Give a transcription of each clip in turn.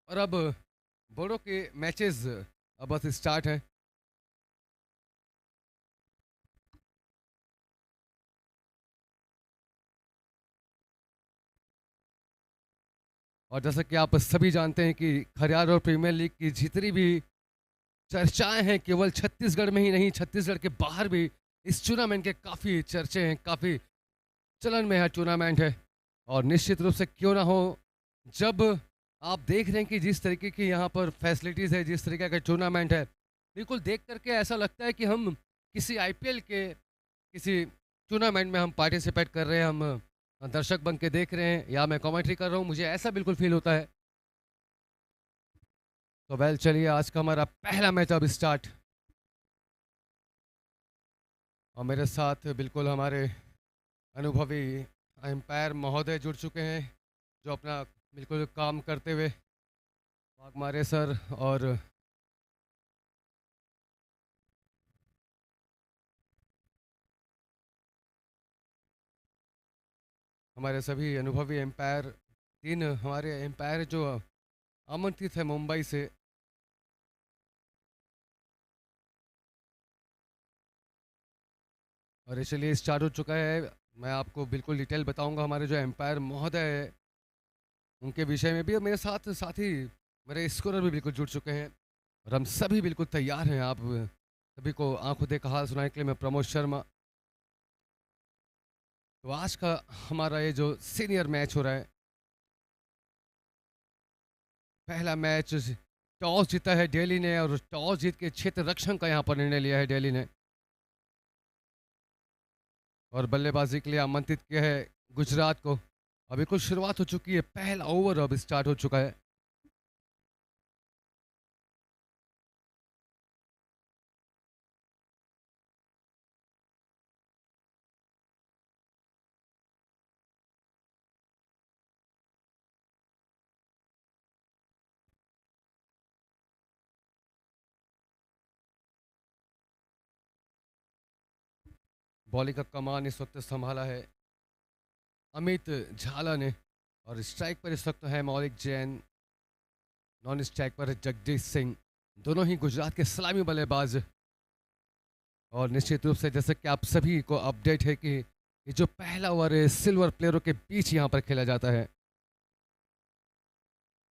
और अब बोर्डो के मैचेस अब बस स्टार्ट हैं। और जैसा कि आप सभी जानते हैं कि खरियार और प्रीमियर लीग की जितनी भी चर्चाएं हैं, केवल छत्तीसगढ़ में ही नहीं, छत्तीसगढ़ के बाहर भी इस टूर्नामेंट के काफ़ी चर्चे हैं, काफ़ी चलन में है टूर्नामेंट है। और निश्चित रूप से क्यों ना हो, जब आप देख रहे हैं कि जिस तरीके की यहाँ पर फैसिलिटीज़ है, जिस तरीके का टूर्नामेंट है, बिल्कुल देख करके ऐसा लगता है कि हम किसी आईपीएल के किसी टूर्नामेंट में हम पार्टिसिपेट कर रहे हैं, हम दर्शक बन के देख रहे हैं या मैं कमेंट्री कर रहा हूँ, मुझे ऐसा बिल्कुल फील होता है। तो वेल चलिए, आज का हमारा पहला मैच अब स्टार्ट। और मेरे साथ बिल्कुल हमारे अनुभवी एम्पायर महोदय जुड़ चुके हैं, जो अपना बिल्कुल काम करते हुए वाघमारे सर और हमारे सभी अनुभवी एम्पायर, तीन हमारे एम्पायर जो आमंत्रित है मुंबई से। और इसलिए स्टार्ट हो चुका है। मैं आपको बिल्कुल डिटेल बताऊंगा हमारे जो एम्पायर महोदय है उनके विषय में भी। और मेरे साथ साथी मेरे स्कोरर भी बिल्कुल जुड़ चुके हैं और हम सभी बिल्कुल तैयार हैं आप सभी को आंखों देखा हाल सुनाने के लिए। मैं प्रमोद शर्मा। तो आज का हमारा ये जो सीनियर मैच हो रहा है, पहला मैच, टॉस जीता है दिल्ली ने और टॉस जीत के क्षेत्र रक्षण का यहाँ पर निर्णय लिया है दिल्ली ने और बल्लेबाजी के लिए आमंत्रित किया है गुजरात को। अभी कुछ शुरुआत हो चुकी है, पहला ओवर अब स्टार्ट हो चुका है। बॉलिंग का कमान इस वक्त संभाला है अमित झाला ने और स्ट्राइक पर इस वक्त है मौलिक जैन, नॉन स्ट्राइक पर है जगदीश सिंह, दोनों ही गुजरात के सलामी बल्लेबाज। और निश्चित रूप से जैसे कि आप सभी को अपडेट है कि ये जो पहला ओवर है सिल्वर प्लेयरों के बीच यहाँ पर खेला जाता है।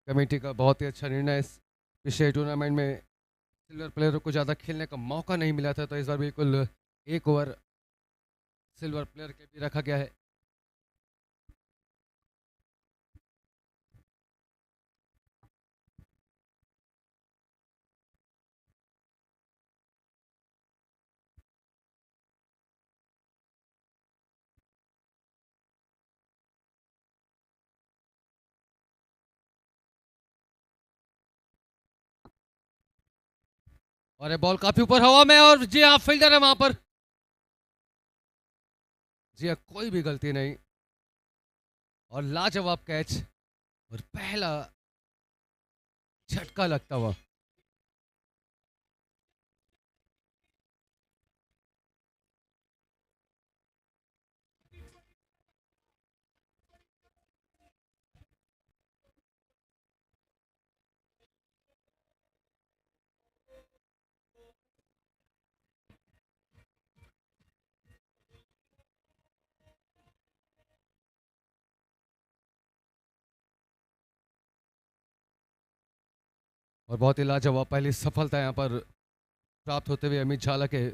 कमेटी का बहुत ही अच्छा निर्णय। इस पिछले टूर्नामेंट में सिल्वर प्लेयरों को ज़्यादा खेलने का मौका नहीं मिला था, तो इस बार बिल्कुल एक ओवर सिल्वर प्लेयर के भी रखा गया है। और ये बॉल काफी ऊपर हवा में और जी हाँ फील्डर है वहां पर। जी हाँ, कोई भी गलती नहीं और लाजवाब कैच और पहला झटका लगता हुआ। और बहुत ही लाजवाब पहली सफलता यहाँ पर प्राप्त होते हुए अमित झाला के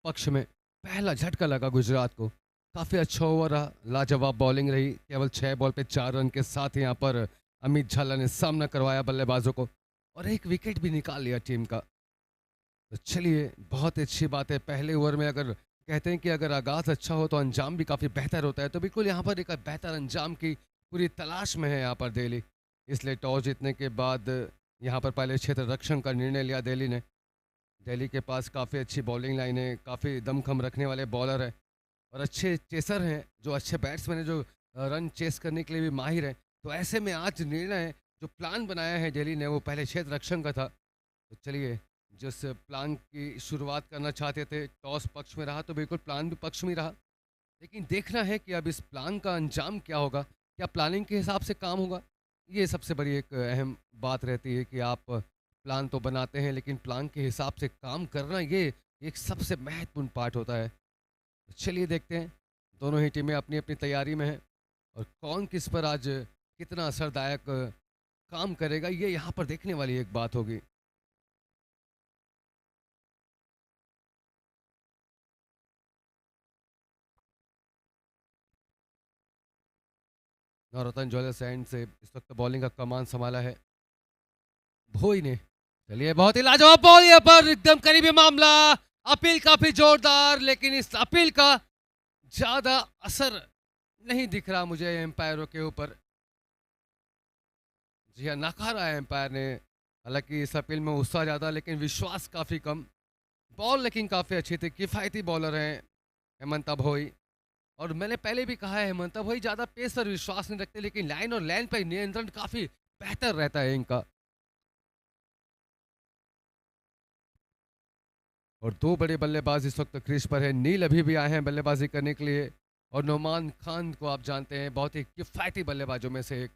पक्ष में। पहला झटका लगा गुजरात को। काफ़ी अच्छा ओवर रहा, लाजवाब बॉलिंग रही। केवल 6 बॉल पे 4 रन के साथ यहाँ पर अमित झाला ने सामना करवाया बल्लेबाजों को और एक विकेट भी निकाल लिया टीम का। तो चलिए, बहुत अच्छी बात है। पहले ओवर में अगर कहते हैं कि अगर आगाज़ अच्छा हो तो अंजाम भी काफ़ी बेहतर होता है, तो बिल्कुल यहाँ पर एक बेहतर अंजाम की पूरी तलाश में है यहाँ पर दिल्ली। इसलिए टॉस जीतने के बाद यहाँ पर पहले क्षेत्र रक्षण का निर्णय लिया दिल्ली ने। दिल्ली के पास काफ़ी अच्छी बॉलिंग लाइन है, काफ़ी दमखम रखने वाले बॉलर हैं और अच्छे चेसर हैं, जो अच्छे बैट्समैन हैं, जो रन चेस करने के लिए भी माहिर हैं। तो ऐसे में आज निर्णय जो प्लान बनाया है दिल्ली ने वो पहले क्षेत्र रक्षण का था। तो चलिए, जिस प्लान की शुरुआत करना चाहते थे, टॉस पक्ष में रहा तो बिल्कुल प्लान भी पक्ष में रहा। लेकिन देखना है कि अब इस प्लान का अंजाम क्या होगा, क्या प्लानिंग के हिसाब से काम होगा। ये सबसे बड़ी एक अहम बात रहती है कि आप प्लान तो बनाते हैं लेकिन प्लान के हिसाब से काम करना ये एक सबसे महत्वपूर्ण पार्ट होता है। चलिए देखते हैं, दोनों ही टीमें अपनी अपनी तैयारी में हैं और कौन किस पर आज कितना असरदायक काम करेगा ये यहाँ पर देखने वाली एक बात होगी। नवरत्न ज्वेलर्स एंड से इस वक्त बॉलिंग का कमान संभाला है भोई ने। चलिए बहुत ही लाजवाब बॉल यहाँ पर, एकदम करीबी मामला। अपील काफी जोरदार, लेकिन इस अपील का ज्यादा असर नहीं दिख रहा मुझे एम्पायरों के ऊपर। जी हाँ, नकारा है एम्पायर ने। हालांकि इस अपील में उत्साह ज्यादा लेकिन विश्वास काफी कम। बॉल लेकिन काफी अच्छी थी, किफायती बॉलर हैं हेमंत अभोई। और मैंने पहले भी कहा है हेमंत अभोई ज्यादा पेस पर विश्वास नहीं रखते लेकिन लाइन और लैंड पर नियंत्रण काफी बेहतर रहता है इनका। और दो बड़े बल्लेबाज इस वक्त क्रीज पर है। नील अभी भी आए हैं बल्लेबाजी करने के लिए और नोमान खान को आप जानते हैं बहुत ही किफायती बल्लेबाजों में से एक।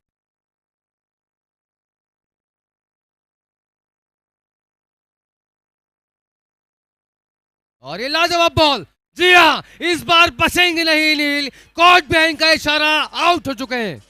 और ये लाजवाब बॉल, जी हाँ इस बार बचेंगे नहीं नील। कॉट बिहाइंड का इशारा, आउट हो चुके हैं।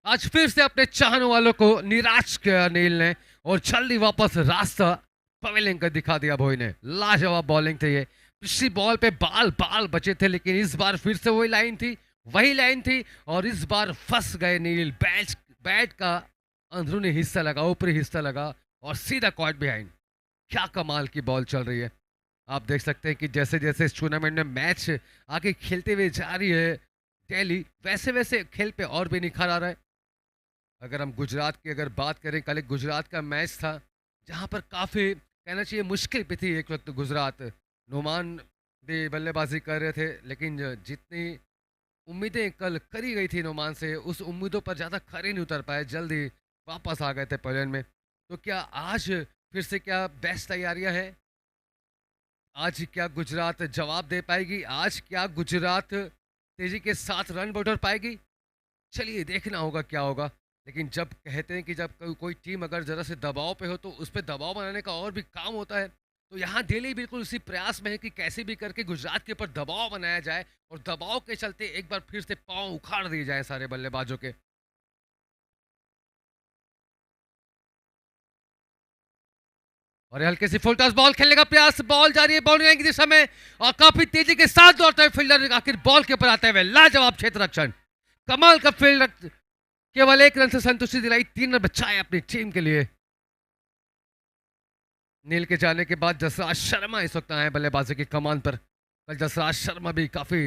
आज फिर से अपने चाहने वालों को निराश किया नील ने और जल्दी वापस रास्ता पवेलियन का दिखा दिया भोई ने। लाजवाब बॉलिंग थी ये। पिछली बॉल पे बाल बाल बचे थे लेकिन इस बार फिर से वही लाइन थी और इस बार फंस गए नील। बैट का अंदरूनी हिस्सा लगा, ऊपरी हिस्सा लगा और सीधा कॉट बिहाइंड। क्या कमाल की बॉल चल रही है। आप देख सकते हैं कि जैसे जैसे इस टूर्नामेंट में मैच आगे खेलते हुए जा रही है दिल्ली, वैसे वैसे खेल पे और भी निखार आ रहा है। अगर हम गुजरात की अगर बात करें, कल एक गुजरात का मैच था जहां पर काफ़ी कहना चाहिए मुश्किल भी थी एक वक्त गुजरात। नोमान भी बल्लेबाजी कर रहे थे लेकिन जितनी उम्मीदें कल करी गई थी नोमान से, उस उम्मीदों पर ज़्यादा खरे नहीं उतर पाए, जल्दी वापस आ गए थे पवेलियन में। तो क्या आज फिर से क्या बेस्ट तैयारियां हैं? आज क्या गुजरात जवाब दे पाएगी? आज क्या गुजरात तेजी के साथ रन बटोर पाएगी? चलिए देखना होगा क्या होगा। लेकिन जब कहते हैं कि जब कोई टीम अगर जरा से दबाव पे हो तो उस पर दबाव बनाने का और भी काम होता है। तो यहाँ दिल्ली बिल्कुल उसी प्रयास में है कि कैसे भी करके गुजरात के ऊपर दबाव बनाया जाए और दबाव के चलते एक बार फिर से पांव उखाड़ दिए जाए सारे बल्लेबाजों के। और ये हल्के सी फुल टॉस बॉल खेलने का प्रयास, बॉल जा रही है बाउंड्री लाइन की दिशा में और काफी तेजी के साथ दौड़ता है फील्डर, आखिर बॉल के ऊपर आते हुए लाजवाब क्षेत्र रक्षण। कमाल का फील्ड, केवल एक रन से संतुष्टि दिलाई, 3 रन बचाए अपनी टीम के लिए। नील के जाने के बाद जसराज शर्मा इस वक्त आए बल्लेबाजी की कमान पर। कल जसराज शर्मा भी काफी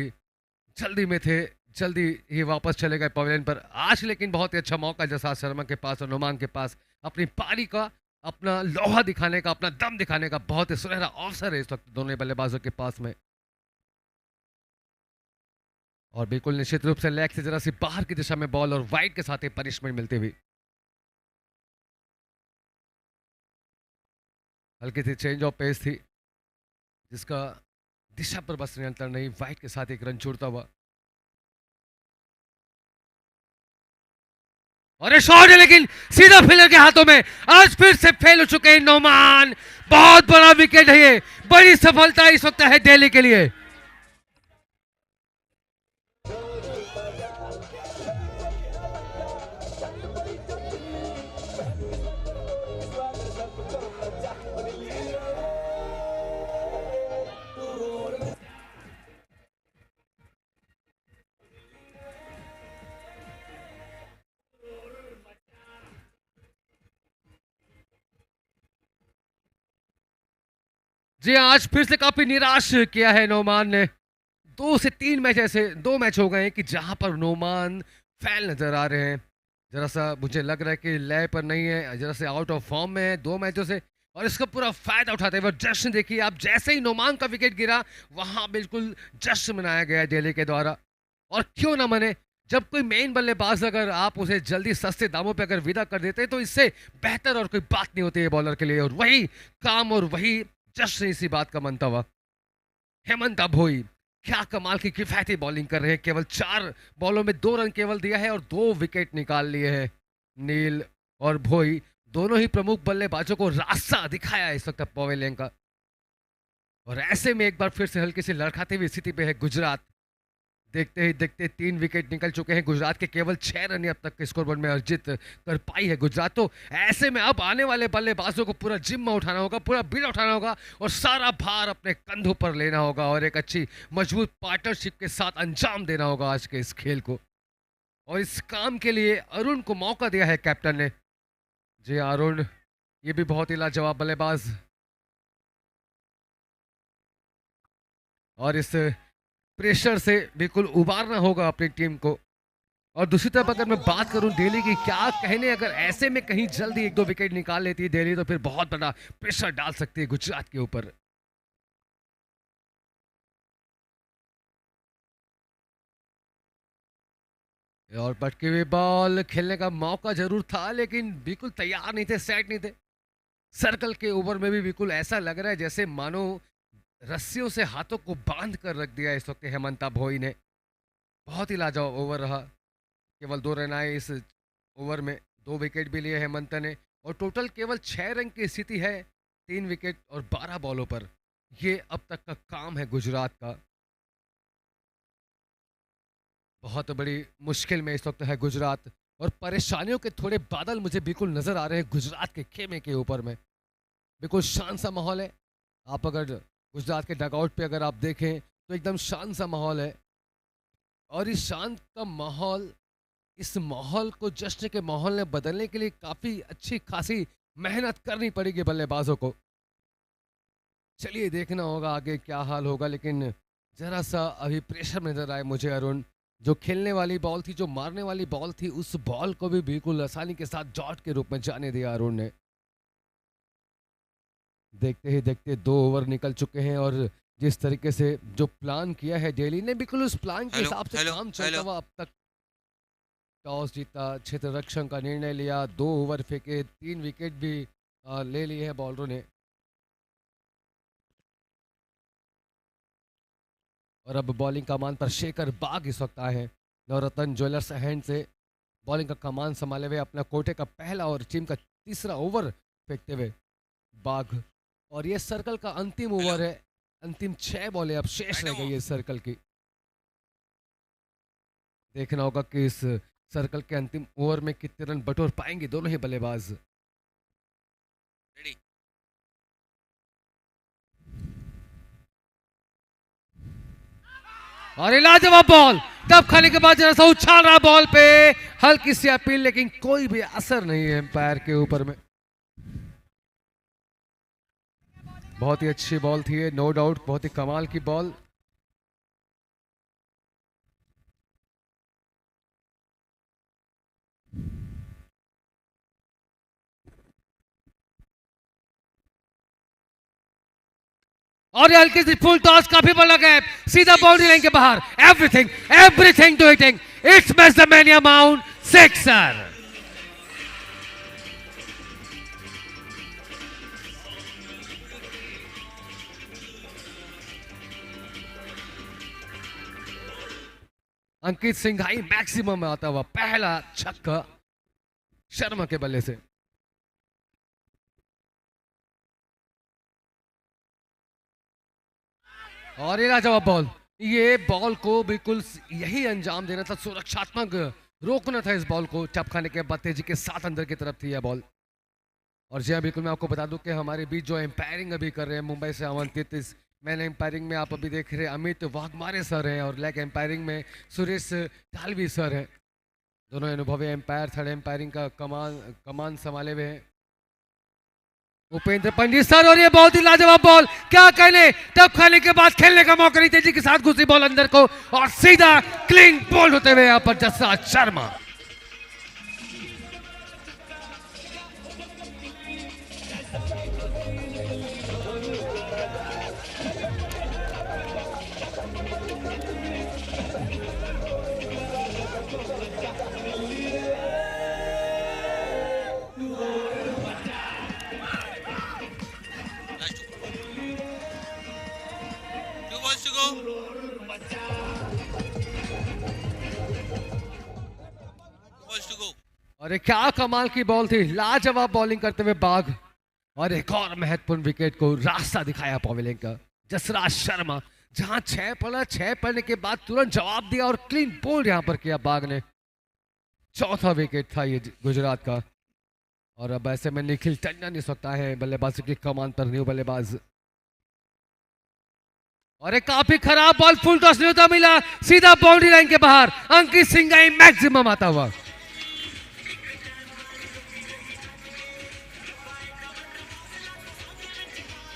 जल्दी में थे, जल्दी ही वापस चले गए पवेलियन पर। आज लेकिन बहुत ही अच्छा मौका जसराज शर्मा के पास और नुमान के पास अपनी पारी का, अपना लोहा दिखाने का, अपना दम दिखाने का बहुत ही सुनहरा अवसर है इस वक्त दोनों बल्लेबाजों के पास में। और बिल्कुल निश्चित रूप से लेग से जरा सी बाहर की दिशा में बॉल और वाइड के साथ ही पनिशमेंट मिलती हुई। हल्की सी चेंज ऑफ पेस थी जिसका दिशा पर बस नियंत्रण नहीं, वाइड के साथ एक रन छूटता हुआ। और ये शॉट है लेकिन सीधा फील्डर के हाथों में। आज फिर से फेल हो चुके हैं नोमान। बहुत बड़ा विकेट है ये, बड़ी सफलता इस वक्त है दिल्ली के लिए। जी आज फिर से काफी निराश किया है नोमान ने। 2 से 3 मैच ऐसे 2 मैच हो गए हैं कि जहां पर नोमान फैल नजर आ रहे हैं। जरा सा मुझे लग रहा है कि लय पर नहीं है, जरा से आउट ऑफ फॉर्म में है 2 मैचों से। और इसका पूरा फायदा उठाते हुए जश्न देखिए आप, जैसे ही नोमान का विकेट गिरा वहां बिल्कुल जश्न मनाया गया दिल्ली के द्वारा। और क्यों ना मने, जब कोई मेन बल्लेबाज अगर आप उसे जल्दी सस्ते दामों पे अगर विदा कर देते तो इससे बेहतर और कोई बात नहीं होती है बॉलर के लिए। और वही काम और वही जश्न इसी बात का मनता हुआ। हेमंता भोई क्या कमाल की किफायती बॉलिंग कर रहे हैं, केवल 4 बॉलों में 2 रन केवल दिया है और 2 विकेट निकाल लिए हैं। नील और भोई दोनों ही प्रमुख बल्लेबाजों को रास्ता दिखाया है इस वक्त पवेलियन का। और ऐसे में एक बार फिर से हल्की सी लड़खड़ाती हुई स्थिति पे है गुजरात। देखते ही देखते 3 विकेट निकल चुके हैं गुजरात के, केवल 6 रन अब तक के स्कोरबोर्ड में अर्जित कर पाई है गुजरात। तो ऐसे में अब आने वाले बल्लेबाजों को पूरा जिम्मा उठाना होगा, पूरा बीड़ा उठाना होगा और सारा भार अपने कंधों पर लेना होगा और एक अच्छी मजबूत पार्टनरशिप के साथ अंजाम देना होगा आज के इस खेल को। और इस काम के लिए अरुण को मौका दिया है कैप्टन ने। जी अरुण, ये भी बहुत ही लाजवाब बल्लेबाज। और इस प्रेशर से बिल्कुल उबारना होगा अपनी टीम को। और दूसरी तरफ अगर मैं बात करूं दिल्ली की, क्या कहने, अगर ऐसे में कहीं जल्दी 1-2 विकेट निकाल लेती है दिल्ली तो फिर बहुत बड़ा प्रेशर डाल सकती है गुजरात के ऊपर। और पटकी हुई बॉल, खेलने का मौका जरूर था लेकिन बिल्कुल तैयार नहीं थे, सेट नहीं थे। सर्कल के ओवर में भी बिल्कुल ऐसा लग रहा है जैसे मानो रस्सियों से हाथों को बांध कर रख दिया इस वक्त हेमंता भोई ने। बहुत ही लाजवाब ओवर रहा, केवल 2 रन आए इस ओवर में, 2 विकेट भी लिए हेमंता ने और टोटल केवल 6 रन की स्थिति है 3 विकेट और 12 बॉलों पर। ये अब तक का काम है गुजरात का। बहुत बड़ी मुश्किल में इस वक्त है गुजरात और परेशानियों के थोड़े बादल मुझे बिल्कुल नजर आ रहे हैं गुजरात के खेमे के ऊपर में। बिल्कुल शांत सा माहौल है। आप अगर गुजरात के डगआउट पे अगर आप देखें तो एकदम शांत सा माहौल है। और इस शांत का माहौल, इस माहौल को जश्न के माहौल में बदलने के लिए काफी अच्छी खासी मेहनत करनी पड़ेगी बल्लेबाजों को। चलिए देखना होगा आगे क्या हाल होगा, लेकिन जरा सा अभी प्रेशर में नजर आए मुझे अरुण। जो खेलने वाली बॉल थी, जो मारने वाली बॉल थी, उस बॉल को भी बिल्कुल आसानी के साथ डॉट के रूप में जाने दिया अरुण ने। देखते ही देखते 2 ओवर निकल चुके हैं और जिस तरीके से जो प्लान किया है दिल्ली ने, बिल्कुल उस प्लान के हिसाब से काम चलता हुआ अब तक। टॉस जीता, क्षेत्र रक्षण का निर्णय लिया, 2 ओवर फेंके, 3 विकेट भी ले लिए हैं बॉलरों ने। और अब बॉलिंग कमान पर शेखर बाग इस वक्त आए हैं नवरत्न ज्वेलर्स हैंड से। बॉलिंग का कमान संभाले हुए अपना कोटे का पहला और टीम का तीसरा ओवर फेंकते हुए बाग। और ये सर्कल का अंतिम ओवर है, अंतिम 6 बॉलें अब शेष रह गई है सर्कल की। देखना होगा कि इस सर्कल के अंतिम ओवर में कितने रन बटोर पाएंगे दोनों ही बल्लेबाज। और लाजवाब बॉल, तब खाने के बाद जरा सा उछाल रहा बॉल पे, हल्की सी अपील लेकिन कोई भी असर नहीं है एम्पायर के ऊपर में। बहुत ही अच्छी बॉल थी ये, नो डाउट, बहुत ही कमाल की बॉल। और ये हल्की सी फुल टॉस, काफी बड़ा गैप, सीधा बाउंड्री लाइन के बाहर। Everything everything to hitting, it's mania mount, sixer. Ankit Singhai maximum में आता हुआ पहला छक्का शर्मा के बल्ले से। और ये लाजवाब बॉल, ये बॉल को बिल्कुल यही अंजाम देना था, सुरक्षात्मक रोकना था इस बॉल को। टप खाने के बाद तेजी के साथ अंदर की तरफ थी यह बॉल। और जी हाँ, बिल्कुल मैं आपको बता दूं कि हमारे बीच जो एम्पायरिंग अभी कर रहे हैं मुंबई से आमंत्रित, इस मैन एम्पायरिंग में आप अभी देख रहे हैं अमित वाघमारे सर हैं और लेग एम्पायरिंग में सुरेश तालवी सर हैं। दोनों अनुभवी एम्पायर थर्ड एम्पायरिंग का कमान संभाले हुए हैं उपेंद्र पंडित सर। और ये बहुत ही लाजवाब बॉल, क्या कहने, टप खाने के बाद खेलने का मौका नहीं, तेजी के साथ घुसी बॉल अंदर को और सीधा क्लीन बोल्ड होते हुए यहाँ पर Jasraj Sharma. balls to go. Balls to go. अरे क्या कमाल की बॉल थी, लाजवाब बॉलिंग करते हुए बाघ, और एक और महत्वपूर्ण विकेट को रास्ता दिखाया पवेलियन का जसराज शर्मा, जहां 6 पड़ने के बाद तुरंत जवाब दिया और क्लीन बोल्ड यहां पर किया बाघ ने। चौथा विकेट था ये गुजरात का। और अब ऐसे में निखिल टंडन इस वक्त है बल्लेबाजी की कमान पर, न्यू बल्लेबाज। और एक काफी खराब बॉल, फुल टॉस नहीं होता, मिला सीधा बाउंड्री लाइन के बाहर, अंकित सिंह का मैक्सिमम आता हुआ।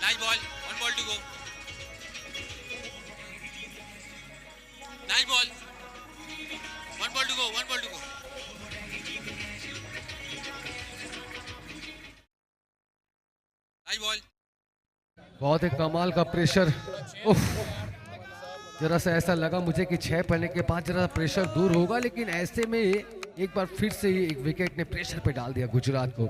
Nice ball. One ball to go. Nice ball. One ball to go. One ball to go. Nice ball. बहुत ही कमाल का प्रेशर। उफ, जरा सा ऐसा लगा मुझे कि 6 पड़ने के बाद जरा प्रेशर दूर होगा, लेकिन ऐसे में एक बार फिर से ही एक विकेट ने प्रेशर पे डाल दिया गुजरात को।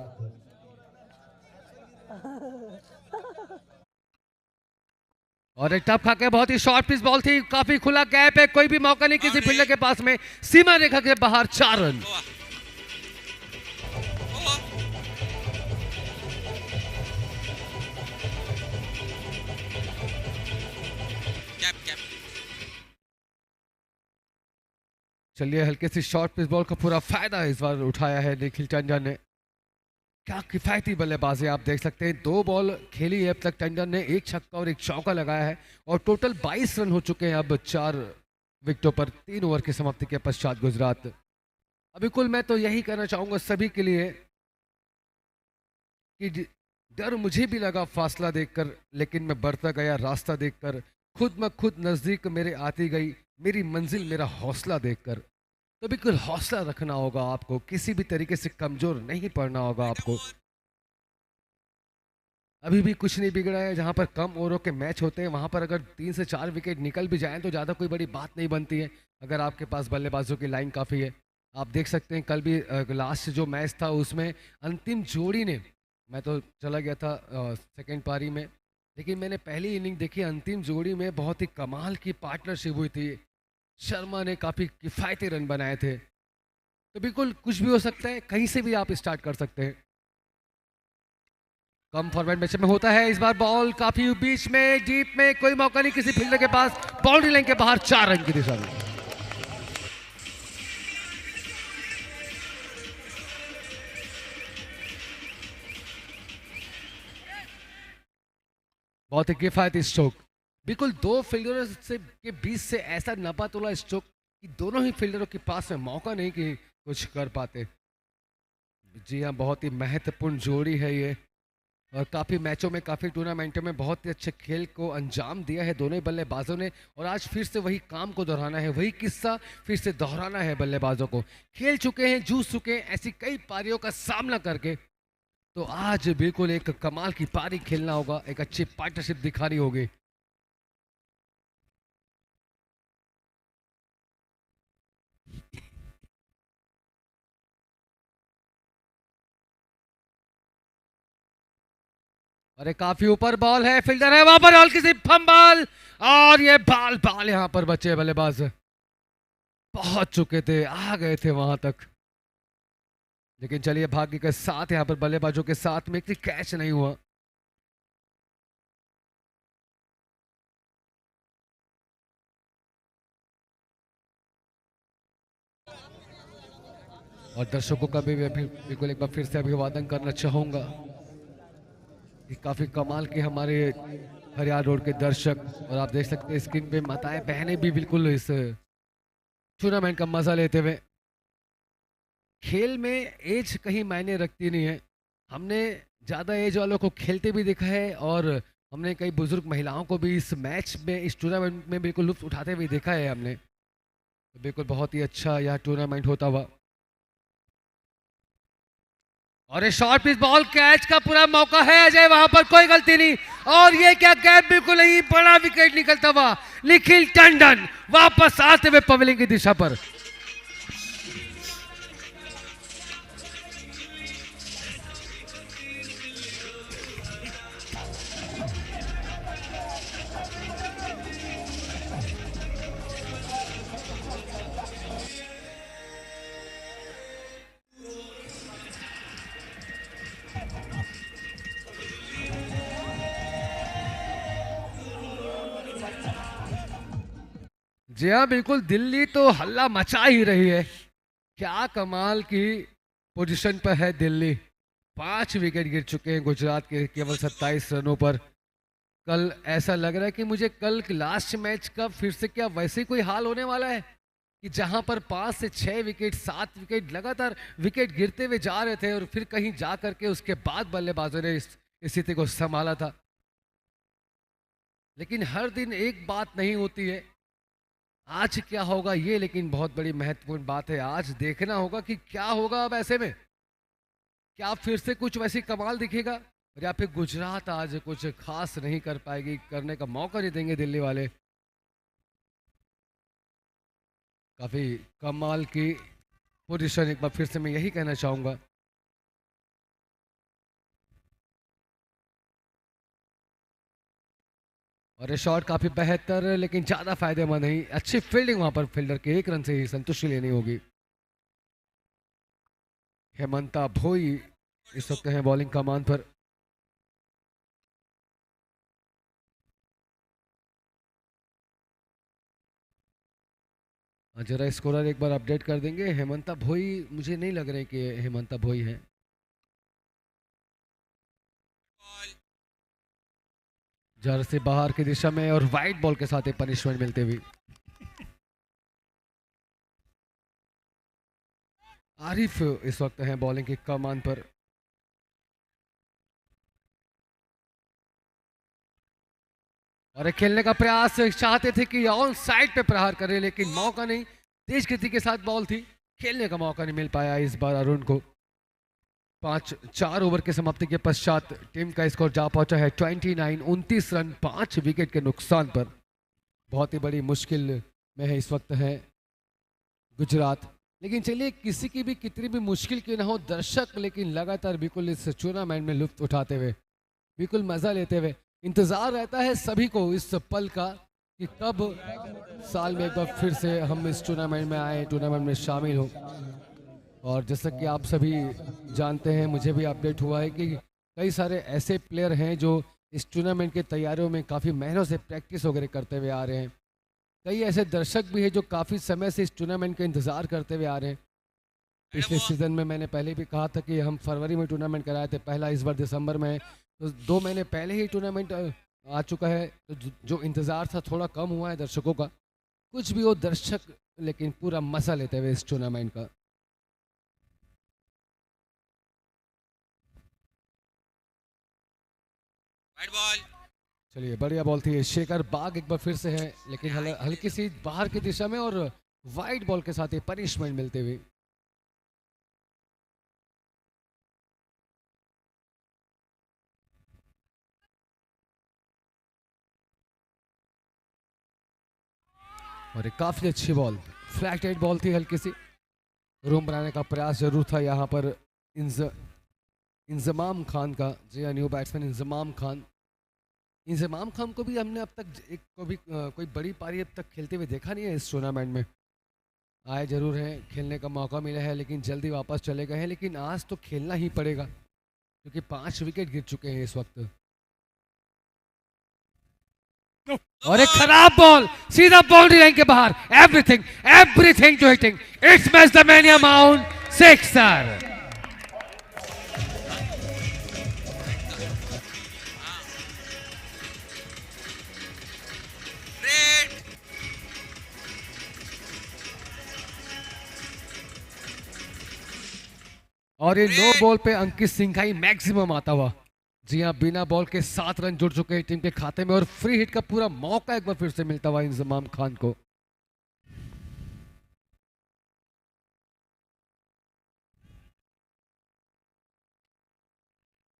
और एक टप खा के बहुत ही शॉर्ट पिच बॉल थी, काफी खुला गैप है, कोई भी मौका नहीं किसी फील्डर के पास में, सीमा रेखा के बाहर 4 रन। चलिए, हल्के सी शॉर्ट पिच बॉल का पूरा फायदा इस बार उठाया है निखिल टंडन ने। क्या किफायती बल्लेबाजी आप देख सकते हैं, 2 बॉल खेली है अब तक टंडन ने, 1 छक्का और 1 चौका लगाया है, और टोटल 22 रन हो चुके हैं अब 4 विकेटों पर 3 ओवर की समाप्ति के पश्चात गुजरात। अभी कुल मैं तो यही कहना चाहूंगा सभी के लिए कि डर मुझे भी लगा फासला देखकर, लेकिन मैं बढ़ता गया रास्ता देखकर, खुद में खुद नजदीक मेरे आती गई मेरी मंजिल मेरा हौसला देखकर। तो बिल्कुल हौसला रखना होगा आपको, किसी भी तरीके से कमजोर नहीं पड़ना होगा आपको। अभी भी कुछ नहीं बिगड़ा है, जहां पर कम ओवरों के मैच होते हैं वहां पर अगर 3 से 4 विकेट निकल भी जाएं तो ज़्यादा कोई बड़ी बात नहीं बनती है, अगर आपके पास बल्लेबाजों की लाइन काफ़ी है। आप देख सकते हैं कल भी लास्ट जो मैच था उसमें अंतिम जोड़ी ने, मैं तो चला गया था सेकेंड पारी में, लेकिन मैंने पहली इनिंग देखी, अंतिम जोड़ी में बहुत ही कमाल की पार्टनरशिप हुई थी, शर्मा ने काफ़ी किफ़ायती रन बनाए थे। तो बिल्कुल कुछ भी हो सकता है, कहीं से भी आप स्टार्ट कर सकते हैं। कम फॉरवर्ड मैच में होता है, इस बार बॉल काफी बीच में डीप में, कोई मौका नहीं किसी फील्डर के पास, बाउंड्री लाइन के बाहर 4 रन की दिशा में। बहुत ही किफायती स्ट्रोक, बिल्कुल 2 फील्डरों से के बीच से ऐसा नपा तोला स्ट्रोक कि दोनों ही फील्डरों के पास में मौका नहीं कि कुछ कर पाते। जी हाँ, बहुत ही महत्वपूर्ण जोड़ी है ये, और काफ़ी मैचों में, काफ़ी टूर्नामेंटों में बहुत ही अच्छे खेल को अंजाम दिया है दोनों ही बल्लेबाजों ने, और आज फिर से वही काम को दोहराना है, वही किस्सा फिर से दोहराना है बल्लेबाजों को। खेल चुके हैं, जूझ चुके हैं ऐसी कई पारियों का सामना करके, तो आज बिल्कुल एक कमाल की पारी खेलना होगा, एक अच्छी पार्टनरशिप दिखानी होगी। अरे काफी ऊपर बॉल है, फील्डर है वहां पर, और किसी फंबल, और ये बाल बाल यहां पर बचे बल्लेबाज, पहुंच चुके थे, आ गए थे वहां तक, लेकिन चलिए भाग्य के साथ यहां पर बल्लेबाजों के साथ में एक कैच नहीं हुआ। और दर्शकों का भी बिल्कुल एक बार फिर से अभिवादन करना चाहूंगा कि काफी कमाल के हमारे हरियाणा रोड के दर्शक, और आप देख सकते हैं स्क्रीन पे माताएं बहनें भी बिल्कुल इस टूर्नामेंट का मजा लेते हुए। खेल में एज कहीं मायने रखती नहीं है, हमने ज़्यादा एज वालों को खेलते भी देखा है, और हमने कई बुजुर्ग महिलाओं को भी इस मैच में, इस टूर्नामेंट में बिल्कुल लुत्फ उठाते हुए देखा है हमने। तो बिल्कुल बहुत ही अच्छा यह टूर्नामेंट होता हुआ, और ये शॉर्ट पिच बॉल, कैच का पूरा मौका है अजय, वहां पर कोई गलती नहीं, और ये क्या गैप बिल्कुल नहीं, बड़ा विकेट निकलता हुआ निखिल टंडन वापस आते हुए पवेलियन की दिशा पर। जी हाँ बिल्कुल, दिल्ली तो हल्ला मचा ही रही है। क्या कमाल की पोजीशन पर है दिल्ली। 5 विकेट गिर चुके हैं गुजरात के केवल 27 रनों पर। कल ऐसा लग रहा है कि मुझे कल लास्ट मैच का फिर से क्या वैसे ही कोई हाल होने वाला है कि जहां पर 5 से 6 विकेट 7 विकेट लगातार विकेट गिरते हुए जा रहे थे और फिर कहीं जा करके उसके बाद बल्लेबाजों ने इस स्थिति को संभाला था। लेकिन हर दिन एक बात नहीं होती है। आज क्या होगा ये लेकिन बहुत बड़ी महत्वपूर्ण बात है। आज देखना होगा कि क्या होगा अब ऐसे में। क्या फिर से कुछ वैसी कमाल दिखेगा या फिर गुजरात आज कुछ खास नहीं कर पाएगी, करने का मौका नहीं देंगे दिल्ली वाले। काफी कमाल की पोजीशन, एक बार फिर से मैं यही कहना चाहूंगा। और ये शॉट काफी बेहतर लेकिन ज्यादा फायदेमंद नहीं। अच्छी फील्डिंग वहां पर, फील्डर के 1 रन से ही संतुष्टि लेनी होगी। हेमंता भोई इस वक्त हैं बॉलिंग कमान पर। जरा स्कोरर एक बार अपडेट कर देंगे। हेमंता भोई मुझे नहीं लग रहे कि हेमंता भोई है। बॉल जरा से बाहर की दिशा में और वाइड बॉल के साथ एक पनिशमेंट मिलते हुए आरिफ इस वक्त हैं बॉलिंग की कमान पर। और एक खेलने का प्रयास चाहते थे कि ऑन साइड पे प्रहार करें लेकिन मौका नहीं। तेज गति के साथ बॉल थी, खेलने का मौका नहीं मिल पाया इस बार अरुण को। 4 ओवर के समाप्ति के पश्चात टीम का स्कोर जा पहुंचा है 29 रन 5 विकेट के नुकसान पर। बहुत ही बड़ी मुश्किल में है इस वक्त है गुजरात। लेकिन चलिए, किसी की भी कितनी भी मुश्किल क्यों ना हो, दर्शक लेकिन लगातार बिल्कुल इस टूर्नामेंट में लुत्फ उठाते हुए, बिल्कुल मजा लेते हुए, इंतजार रहता है सभी को इस पल का कि कब साल में एक बार फिर से हम इस टूर्नामेंट में आए, टूर्नामेंट में शामिल हों। और जैसा कि आप सभी जानते हैं, मुझे भी अपडेट हुआ है कि कई सारे ऐसे प्लेयर हैं जो इस टूर्नामेंट की तैयारियों में काफ़ी महीनों से प्रैक्टिस वगैरह करते हुए आ रहे हैं। कई ऐसे दर्शक भी हैं जो काफ़ी समय से इस टूर्नामेंट का इंतज़ार करते हुए आ रहे हैं। पिछले सीज़न में मैंने पहले भी कहा था कि हम फरवरी में टूर्नामेंट कराए थे, पहला इस बार दिसंबर में है, तो 2 महीने पहले ही टूर्नामेंट आ चुका है। तो जो इंतज़ार था थोड़ा कम हुआ है दर्शकों का। कुछ भी हो, दर्शक लेकिन पूरा मज़ा लेते हुए इस टूर्नामेंट का। वाइड बॉल चलिए, बढ़िया बॉल थी। शेखर बाग एक बार फिर से है लेकिन हल्की सी बाहर की दिशा में और वाइड बॉल के साथ ही पनिशमेंट मिलते हुए। और एक काफी अच्छी बॉल, फ्लैट हेड बॉल थी, हल्की सी रूम बनाने का प्रयास जरूर था यहाँ पर इंजमाम खान का। जी हाँ, न्यू बैट्समैन इंजमाम खान। इंजमाम खान को भी हमने अब तक कोई बड़ी पारी अब तक खेलते हुए देखा नहीं है इस टूर्नामेंट में। आए जरूर हैं, खेलने का मौका मिला है लेकिन जल्दी वापस चले गए हैं। लेकिन आज तो खेलना ही पड़ेगा क्योंकि 5 विकेट गिर चुके हैं इस वक्त। और एक खराब बॉल सीधा बाउंड्री लाइन के बाहर। Everything to hitting, it's match the mania mount sixer. Red और ये नो बॉल पे अंकित सिंह का ही मैक्सिमम आता हुआ। जी हाँ, बिना बॉल के 7 रन जुड़ चुके हैं टीम के खाते में और फ्री हिट का पूरा मौका एक बार फिर से मिलता हुआ इंजमाम खान को।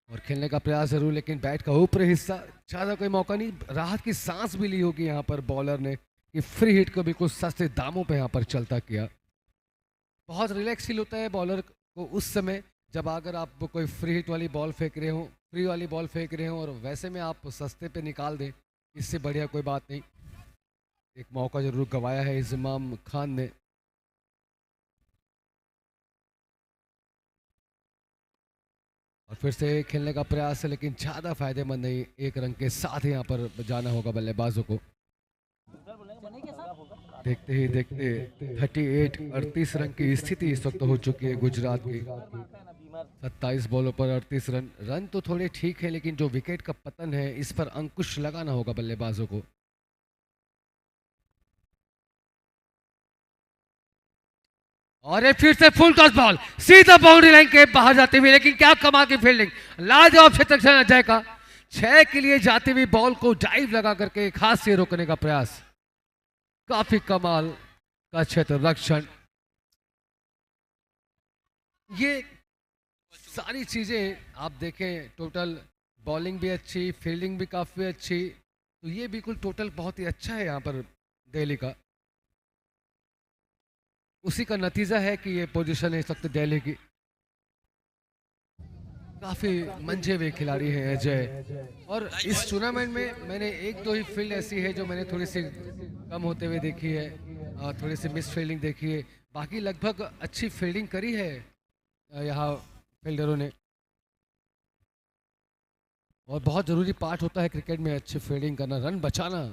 और खेलने का प्रयास जरूर लेकिन बैट का ऊपरी हिस्सा, ज्यादा कोई मौका नहीं। राहत की सांस भी ली होगी यहाँ पर बॉलर ने कि फ्री हिट को बिल्कुल सस्ते दामों पे यहाँ पर चलता किया। बहुत रिलैक्स फील होता है बॉलर को उस समय जब अगर आप कोई फ्री हिट वाली बॉल फेंक रहे हो, फ्री वाली बॉल फेंक रहे हो और वैसे में आप सस्ते पे निकाल दें, इससे बढ़िया कोई बात नहीं। एक मौका जरूर गंवाया है इंजमाम खान ने। और फिर से खेलने का प्रयास है लेकिन ज़्यादा फायदेमंद नहीं। 1 रन के साथ यहाँ पर जाना होगा बल्लेबाजों को। देखते ही देखते 38 रन की स्थिति इस वक्त हो चुकी है गुजरात की। 27 बॉलों पर 38 रन। रन तो थोड़े ठीक है, लेकिन जो विकेट का पतन है इस पर अंकुश लगाना होगा बल्लेबाजों को। और ये फिर से फुल टॉस बॉल सीधा बाउंड्री लाइन के बाहर जाती हुई, लेकिन क्या कमाल की फील्डिंग, लाजवाब क्षेत्र अजय का। 6 के लिए जाती हुई बॉल को डाइव लगा करके एक हाथ से रोकने का प्रयास, काफी कमाल का क्षेत्र रक्षण। ये सारी चीजें आप देखें, टोटल बॉलिंग भी अच्छी, फील्डिंग भी काफी अच्छी, तो ये बिल्कुल टोटल बहुत ही अच्छा है यहाँ पर दिल्ली का। उसी का नतीजा है कि ये पोजीशन है इस वक्त दिल्ली की। काफी मंझे हुए खिलाड़ी हैं अजय, और इस टूर्नामेंट में मैंने एक दो ही फील्ड ऐसी है जो मैंने थोड़ी सी कम होते हुए देखी है, और थोड़ी सी मिस फील्डिंग देखी है। बाकी लगभग अच्छी फील्डिंग करी है यहाँ फील्डरों ने, और बहुत जरूरी पार्ट होता है क्रिकेट में अच्छी फील्डिंग करना, रन बचाना।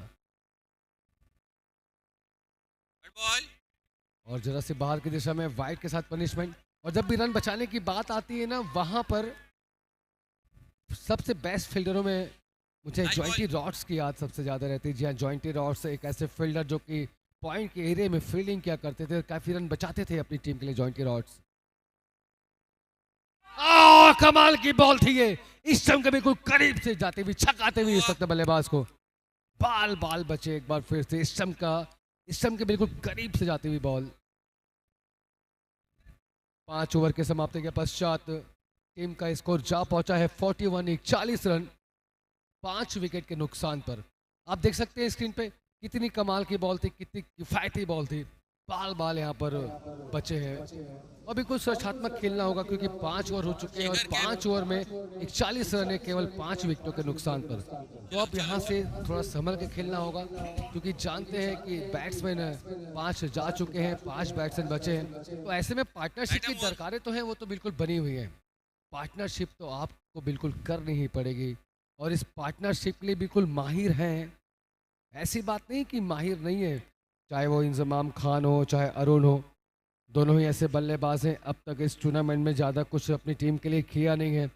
बॉल और जरा से बाहर की दिशा में वाइड के साथ पनिशमेंट। और जब भी रन बचाने की बात आती है ना, वहां पर सबसे बेस्ट फील्डरों में मुझे जॉइंटी रॉड्स की याद सबसे ज्यादा रहती है। जी हाँ, जॉइंटी रॉड्स एक ऐसे फील्डर जो कि पॉइंट के एरिया में फील्डिंग किया करते थे, काफी रन बचाते थे अपनी टीम के लिए जॉइंटी रॉड्स। कमाल की बॉल थी ये, इस टाइम के बिल्कुल करीब से जाते हुए छकाते हुए इस वक्त बल्लेबाज को। बाल बाल बचे एक बार फिर से इस टाइम के बिल्कुल करीब से जाती हुई बॉल। 5 ओवर के समाप्ति के पश्चात टीम का स्कोर जा पहुंचा है 41, 40 रन 5 विकेट के नुकसान पर। आप देख सकते हैं स्क्रीन पे कितनी कमाल की बॉल थी, कितनी किफायती बॉल थी। बाल बाल यहाँ पर बचे हैं, और बिल्कुल सुरक्षात्मक खेलना होगा क्योंकि 5 ओवर हो चुके हैं, और 5 ओवर में 41 रन है केवल 5 विकेटों के नुकसान पर। तो अब यहाँ से थोड़ा संभल के खेलना होगा, क्योंकि जानते हैं कि बैट्समैन 5 जा चुके हैं, 5 बैट्समैन बचे हैं। तो ऐसे में पार्टनरशिप की दरकारें तो हैं, वो तो बिल्कुल बनी हुई हैं। पार्टनरशिप तो आपको बिल्कुल करनी ही पड़ेगी, और इस पार्टनरशिप के लिए बिल्कुल माहिर हैं। ऐसी बात नहीं कि माहिर नहीं है, चाहे वो इंजमाम खान हो चाहे अरुण हो, दोनों ही ऐसे बल्लेबाज हैं। अब तक इस टूर्नामेंट में ज़्यादा कुछ अपनी टीम के लिए किया नहीं है,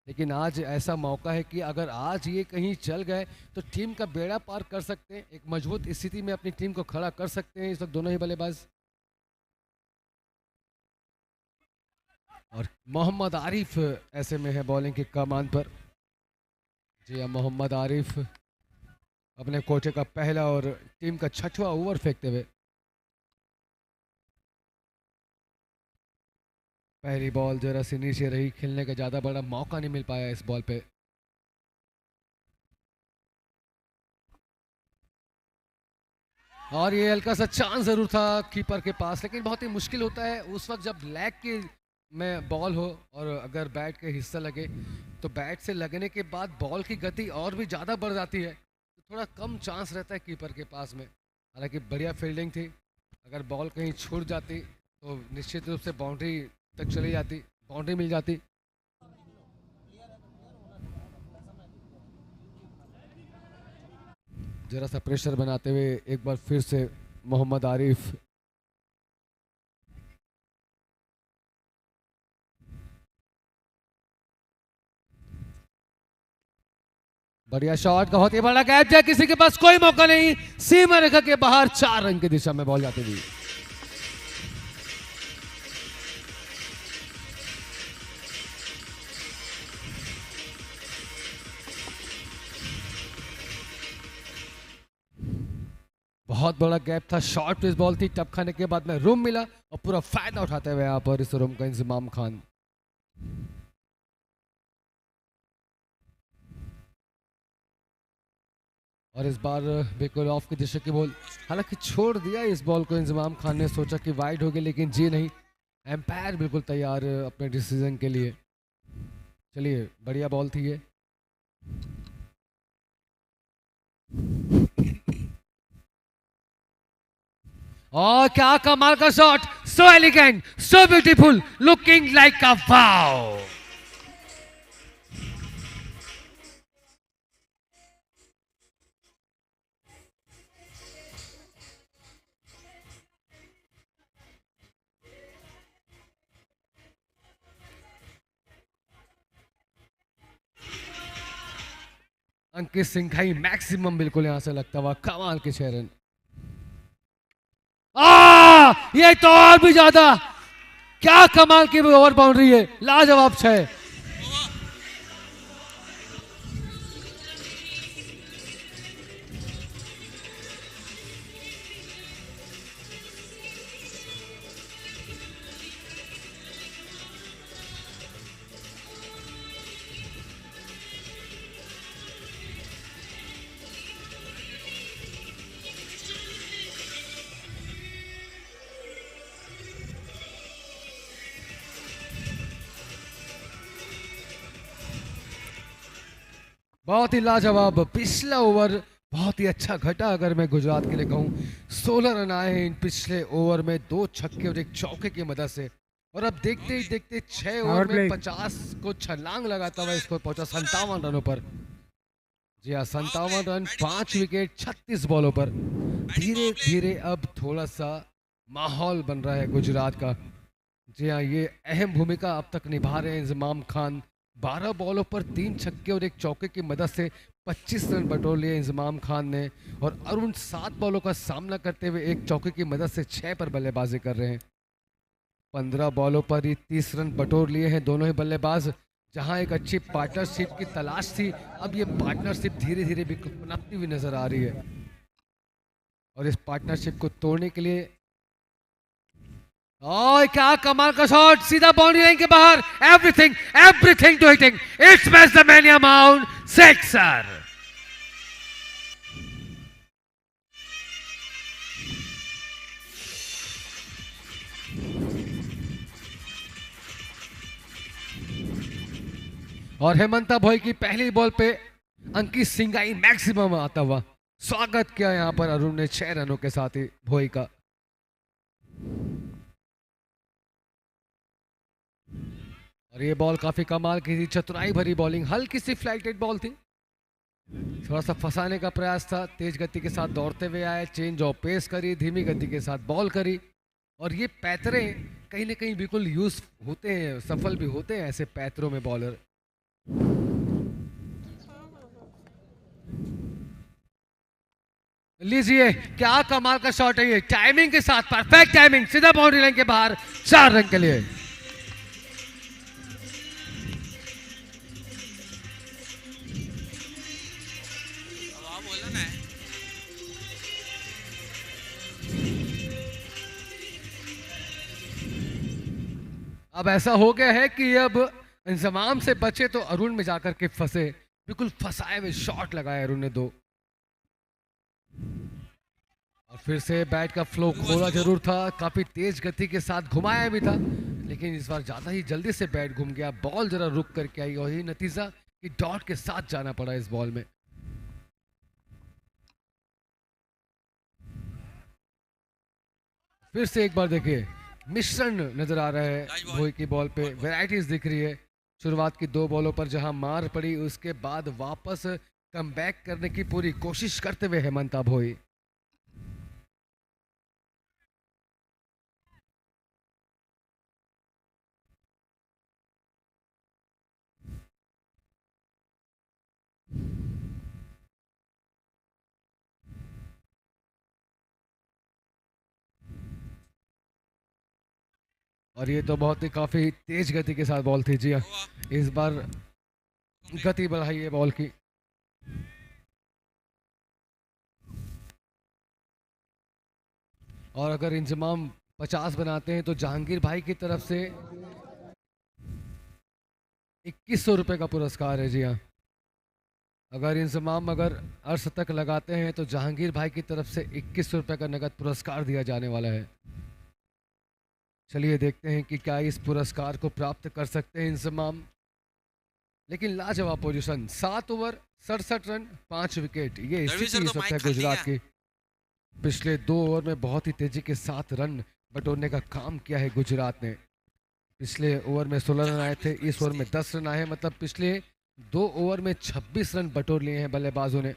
लेकिन आज ऐसा मौका है कि अगर आज ये कहीं चल गए तो टीम का बेड़ा पार कर सकते हैं, एक मजबूत स्थिति में अपनी टीम को खड़ा कर सकते हैं इस वक्त दोनों ही बल्लेबाज। और मोहम्मद आरिफ ऐसे में है बॉलिंग की कमान पर। जी हाँ, मोहम्मद आरिफ अपने कोटे का पहला और टीम का 6वां ओवर फेंकते हुए। पहली बॉल जरा सी नीचे रही, खेलने का ज़्यादा बड़ा मौका नहीं मिल पाया इस बॉल पे। और ये हल्का सा चांस जरूर था कीपर के पास, लेकिन बहुत ही मुश्किल होता है उस वक्त जब लेग की में बॉल हो और अगर बैट के हिस्सा लगे, तो बैट से लगने के बाद बॉल की गति और भी ज़्यादा बढ़ जाती है, तो थोड़ा कम चांस रहता है कीपर के पास में। हालांकि बढ़िया फील्डिंग थी, अगर बॉल कहीं छूट जाती तो निश्चित रूप से बाउंड्री तक चली जाती, बाउंड्री मिल जाती। जरा सा प्रेशर बनाते हुए एक बार फिर से मोहम्मद आरिफ। बढ़िया शॉट, बहुत ही बड़ा कैच है, किसी के पास कोई मौका नहीं, सीमा रेखा के बाहर 4 रन की दिशा में बॉल जाती हुई। बहुत बड़ा गैप था, शॉर्ट पेस बॉल थी, टप खाने के बाद में रूम मिला और पूरा फायदा उठाते हुए यहाँ पर इस रूम का इंजमाम खान। और इस बार बिल्कुल ऑफ की दिशा की बॉल, हालांकि छोड़ दिया इस बॉल को इंजमाम खान ने, सोचा कि वाइड होगी लेकिन जी नहीं, एम्पायर बिल्कुल तैयार अपने डिसीजन के लिए। चलिए, बढ़िया बॉल थी ये। और क्या कमाल का shot, so elegant, so beautiful, looking like a wow. Ankit Singh का ही मैक्सिमम बिल्कुल यहां से लगता हुआ कमाल के 6 रन। ये तो और भी ज्यादा, क्या कमाल की ओवर बाउंड्री है, लाजवाब 6। बहुत ही लाजवाब पिछला ओवर, बहुत ही अच्छा घटा अगर मैं गुजरात के लिए कहूं। 16 रन आए हैं इन पिछले ओवर में, 2 छक्के और 1 चौके की मदद से। और अब देखते ही देखते 6 ओवर में 50 को छलांग लगाता हुआ स्कोर पहुंचा 57 रनों पर। जी हाँ, 57 रन, 5 विकेट, 36 बॉलों पर। धीरे धीरे अब थोड़ा सा माहौल बन रहा है गुजरात का। जी हाँ, ये अहम भूमिका अब तक निभा रहे हैं इंजमाम खान। 12 बॉलों पर 3 छक्के और 1 चौके की मदद से 25 रन बटोर लिए इंजमाम खान ने। और अरुण 7 बॉलों का सामना करते हुए 1 चौके की मदद से 6 पर बल्लेबाजी कर रहे हैं। 15 बॉलों पर ही 30 रन बटोर लिए हैं दोनों ही बल्लेबाज। जहां एक अच्छी पार्टनरशिप की तलाश थी, अब ये पार्टनरशिप धीरे धीरे भी पनपती हुई नजर आ रही है। और इस पार्टनरशिप को तोड़ने के लिए क्या कमाल का शॉट, सीधा बाउंड्री लाइन के बाहर। Everything everything to hitting, it's match the mania mount sixer. और हेमंता भोई की पहली बॉल पे अंकित सिंह आई मैक्सिमम आता हुआ। स्वागत किया यहां पर अरुण ने 6 रनों के साथ ही भोई का। और ये बॉल काफी कमाल की थी, चतुराई भरी बॉलिंग, हल्की सी फ्लाइटेड बॉल थी। थोड़ा सा फंसाने का प्रयास था, तेज गति के साथ दौड़ते हुए आए, चेंज ऑफ पेस करी, धीमी गति के साथ बॉल करी। और ये पैतरे कहीं ना कहीं बिल्कुल यूज होते हैं, सफल भी होते हैं ऐसे पैतरों में बॉलर। लीजिए, क्या कमाल का शॉट है ये, टाइमिंग के साथ, परफेक्ट टाइमिंग, सीधा बाउंड्री लाइन के बाहर, 4 रन के लिए। अब ऐसा हो गया है कि अब इंजमाम से बचे तो अरुण में जाकर के फंसे, बिल्कुल फंसाए हुए शॉट लगाए अरुण ने 2। और फिर से बैट का फ्लो खोला जरूर था, काफी तेज गति के साथ घुमाया भी था, लेकिन इस बार ज्यादा ही जल्दी से बैट घूम गया, बॉल जरा रुक करके आई और यही नतीजा कि डॉट के साथ जाना पड़ा इस बॉल में। फिर से एक बार देखिए, मिश्रण नजर आ रहा है भोई की बॉल पे, वैरायटीज दिख रही है। शुरुआत की 2 बॉलों पर जहां मार पड़ी, उसके बाद वापस कम बैक करने की पूरी कोशिश करते हुए हेमंता भोई। और ये तो बहुत ही काफी तेज गति के साथ बॉल थी। जी हाँ, इस बार गति बढ़ाई है बॉल की। और अगर इंजमाम 50 बनाते हैं तो जहांगीर भाई की तरफ से 2100 रुपए का पुरस्कार है। जी हाँ, अगर इंजमाम अर्धशतक लगाते हैं तो जहांगीर भाई की तरफ से 2100 रुपए का नगद पुरस्कार दिया जाने वाला है। चलिए देखते हैं कि क्या इस पुरस्कार को प्राप्त कर सकते हैं इंजमाम। लेकिन लाजवाब पोजीशन, 7 ओवर 67 रन 5 विकेट, ये स्थिति इस वक्त है गुजरात की। पिछले 2 ओवर में बहुत ही तेजी के साथ रन बटोरने का काम किया है गुजरात ने। पिछले ओवर में 16 रन आए थे, इस ओवर में 10 रन आए हैं, मतलब पिछले 2 ओवर में 26 रन बटोर लिए हैं बल्लेबाजों ने।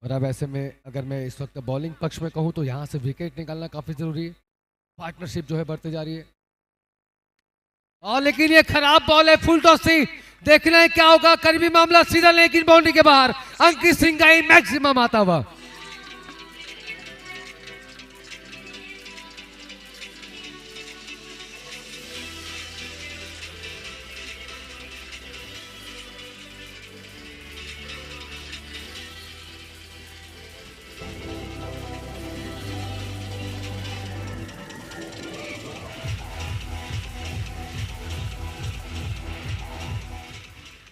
और अब ऐसे में अगर मैं इस वक्त बॉलिंग पक्ष में कहूं तो यहां से विकेट निकालना काफी जरूरी है। पार्टनरशिप जो है बढ़ती जा रही है। और लेकिन ये खराब बॉल है, फुल टॉस थी, देखना है क्या होगा। करीबी मामला सीधा, लेकिन बाउंड्री के बाहर अंकित सिंह का ही मैक्सिमम आता हुआ।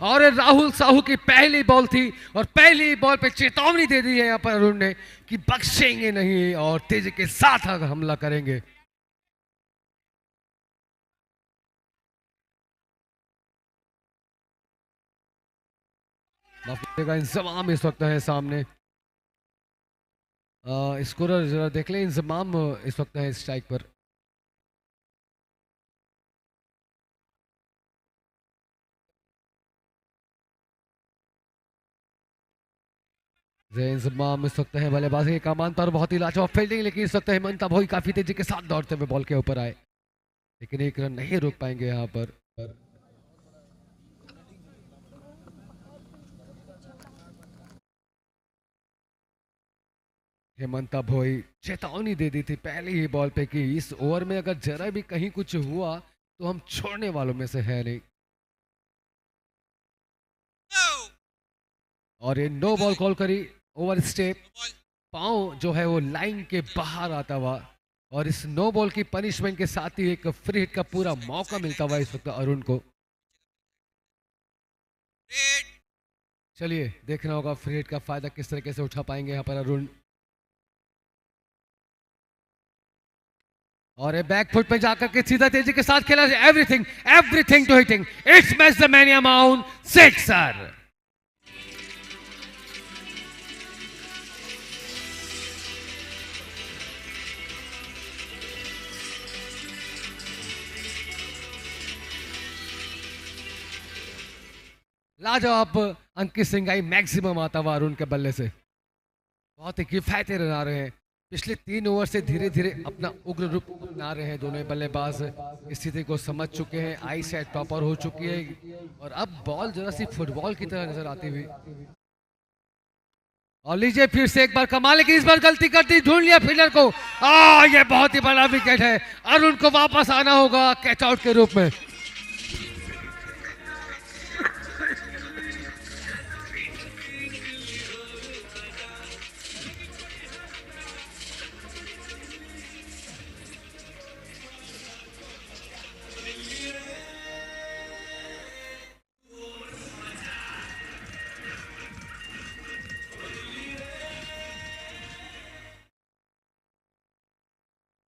और राहुल साहू की पहली बॉल थी और पहली बॉल पे चेतावनी दे दी है यहां पर अरुण ने कि बख्शेंगे नहीं और तेजी के साथ हमला करेंगे। का इंतजाम इस वक्त है सामने। स्कोरर जरा देख ले, इंतजाम इस वक्त है स्ट्राइक पर। इंतजाम इस वक्त है बल्लेबाजी के कमान पर, बहुत ही लाजवाब फील्डिंग, लेकिन इस वक्त हेमंत भोई काफी तेजी के साथ दौड़ते हुए बॉल के ऊपर आए, लेकिन एक रन नहीं रोक पाएंगे यहाँ पर। हेमंत भोई चेतावनी दे दी थी पहली ही बॉल पे कि इस ओवर में अगर जरा भी कहीं कुछ हुआ तो हम छोड़ने वालों में से है नहीं। और ये नो बॉल कॉल करी, ओवर स्टेप, पांव जो है वो लाइन के बाहर आता हुआ, और इस नो बॉल की पनिशमेंट के साथ ही एक फ्री हिट का पूरा मौका मिलता हुआ इस वक्त अरुण को। चलिए देखना होगा फ्री हिट का फायदा किस तरीके से उठा पाएंगे यहाँ पर अरुण। और बैक फुट पे जाकर के सीधा तेजी के साथ खेला, everything everything to hitting, it's match the mania mount sixer. लाजवाब अंकित सिंह आई मैक्सिमम आता हुआ अरुण के बल्ले से, बहुत ही किफायती रन आ रहे हैं। पिछले 3 ओवर से धीरे धीरे अपना उग्र रूप अपना रहे हैं दोनों बल्लेबाज, स्थिति को समझ चुके हैं, आई सेट टॉपर हो चुकी है और अब बॉल जरा सी फुटबॉल की तरह नजर आती हुई। और लीजिए फिर से एक बार कमाल, लेकिन इस बार गलती कर दी, ढूंढ लिया फील्डर को। ये बहुत ही बड़ा विकेट है, अरुण को वापस आना होगा कैच आउट के रूप में।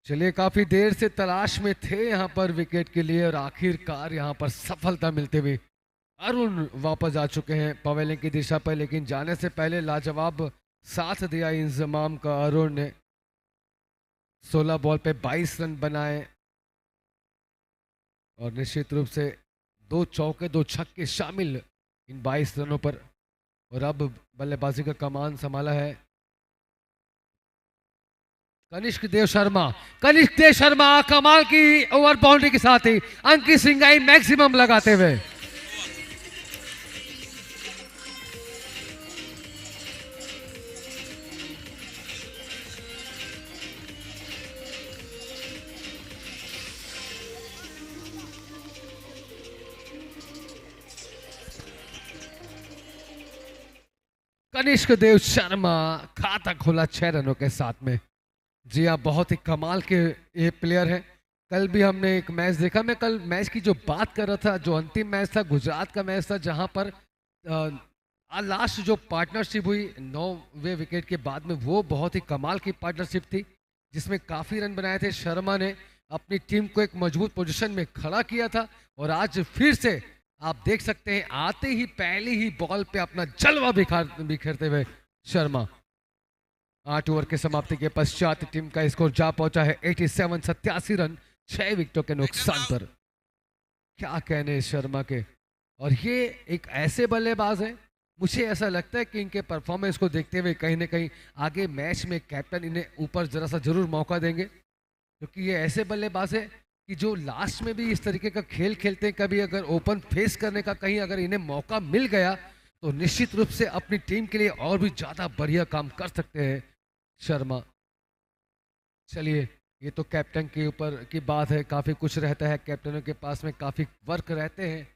चलिए काफी देर से तलाश में थे यहाँ पर विकेट के लिए और आखिरकार यहाँ पर सफलता मिलते हुए अरुण वापस आ चुके हैं पवेलियन की दिशा पर, लेकिन जाने से पहले लाजवाब साथ दिया इंतजाम का अरुण ने। 16 बॉल पे 22 रन बनाए और निश्चित रूप से 2 चौके 2 छक्के शामिल इन 22 रनों पर, और अब बल्लेबाजी का कमान संभाला है कनिष्क देव शर्मा। कनिष्क देव शर्मा कमाल की ओवर बाउंड्री के साथ ही अंकित सिंह आई मैक्सिमम लगाते हुए। कनिष्क देव शर्मा खाता खोला 6 रनों के साथ में। जी हाँ, बहुत ही कमाल के ये प्लेयर हैं। कल भी हमने एक मैच देखा, मैं कल मैच की जो बात कर रहा था, जो अंतिम मैच था गुजरात का मैच था, जहां पर लास्ट जो पार्टनरशिप हुई 9वें विकेट के बाद में, वो बहुत ही कमाल की पार्टनरशिप थी जिसमें काफ़ी रन बनाए थे। शर्मा ने अपनी टीम को एक मजबूत पोजीशन में खड़ा किया था और आज फिर से आप देख सकते हैं आते ही पहली ही बॉल पे अपना जलवा बिखेरते हुए शर्मा। 8 ओवर के समाप्ति के पश्चात टीम का स्कोर जा पहुंचा है 87, 87 रन 6 विकेटों के नुकसान पर। क्या कहने शर्मा के, और ये एक ऐसे बल्लेबाज हैं, मुझे ऐसा लगता है कि इनके परफॉर्मेंस को देखते हुए कहीं ना कहीं आगे मैच में कैप्टन इन्हें ऊपर जरा सा जरूर मौका देंगे। क्योंकि ये ऐसे बल्लेबाज है कि जो लास्ट में भी इस तरीके का खेल खेलते हैं, कभी अगर ओपन फेस करने का कहीं अगर इन्हें मौका मिल गया तो निश्चित रूप से अपनी टीम के लिए और भी ज्यादा बढ़िया काम कर सकते हैं शर्मा। चलिए, ये तो कैप्टन के ऊपर की बात है, काफी कुछ रहता है कैप्टनों के पास में, काफी वर्क रहते हैं।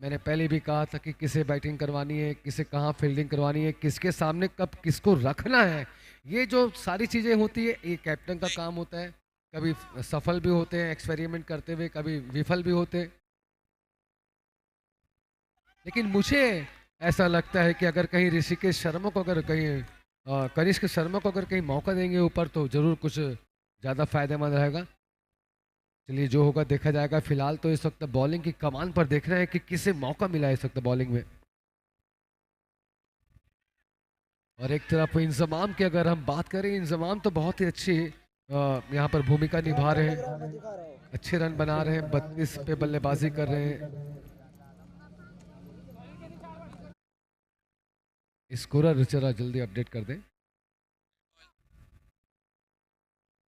मैंने पहले भी कहा था कि किसे बैटिंग करवानी है, किसे कहाँ फील्डिंग करवानी है, किसके सामने कब किसको रखना है, ये जो सारी चीज़ें होती है ये कैप्टन का काम होता है। कभी सफल भी होते हैं एक्सपेरिमेंट करते हुए, कभी विफल भी होते हैं। लेकिन मुझे ऐसा लगता है कि अगर कहीं ऋषिकेश शर्मा को अगर कहीं कनिष्क शर्मा को अगर कहीं मौका देंगे ऊपर तो ज़रूर कुछ ज़्यादा फायदेमंद रहेगा। चलिए, जो होगा देखा जाएगा। फिलहाल तो इस वक्त बॉलिंग की कमान पर देख रहे हैं कि किसे मौका मिला है इस वक्त बॉलिंग में। और एक तरफ इंजमाम की अगर हम बात करें, इंजमाम तो बहुत ही अच्छी यहाँ पर भूमिका निभा रहे हैं, अच्छे रन बना रहे हैं, 32 पे बल्लेबाजी कर रहे हैं। स्कोरर जरा जल्दी अपडेट कर दें।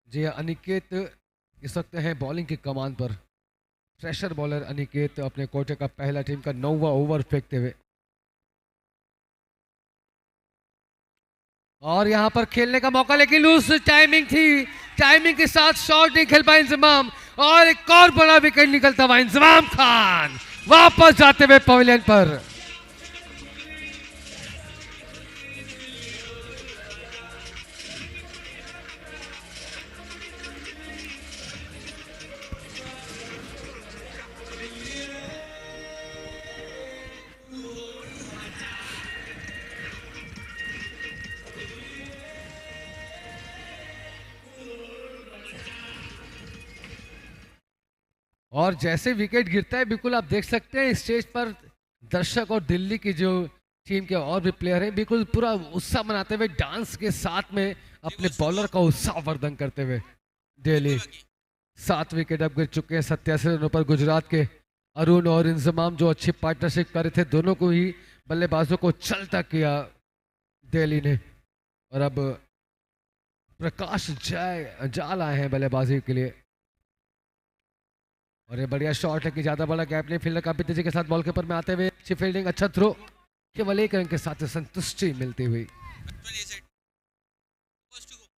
जी हाँ, अनिकेत इस वक्त है बॉलिंग की कमान पर। फ्रेशर बॉलर अनिकेत अपने कोटे का पहला टीम का 9वां ओवर फेंकते हुए। और यहां पर खेलने का मौका, लेकिन लूज टाइमिंग थी, टाइमिंग के साथ शॉट नहीं खेल पाए इंजमाम, और एक और बड़ा विकेट निकलता हुआ इंजमाम खान वापस जाते हुए पवेलियन पर। और जैसे विकेट गिरता है बिल्कुल आप देख सकते हैं स्टेज पर दर्शक और दिल्ली की जो टीम के और भी प्लेयर हैं बिल्कुल पूरा उत्साह मनाते हुए डांस के साथ में अपने बॉलर का उत्साह वर्धन करते हुए। दिल्ली 7 विकेट अब गिर चुके हैं 87 रनों पर। गुजरात के अरुण और इंजमाम जो अच्छी पार्टनरशिप कर रहे थे, दोनों को ही बल्लेबाजों को चलता किया दिल्ली ने। और अब प्रकाश जय जाल आए हैं बल्लेबाजी के लिए। और ये बढ़िया शॉट है कि ज्यादा बड़ा गैप नहीं, फील्डर काफी तेजी के साथ बॉल के ऊपर में आते हुए अच्छी फील्डिंग, अच्छा थ्रो, केवल एक रन के साथ संतुष्टि मिलती हुई।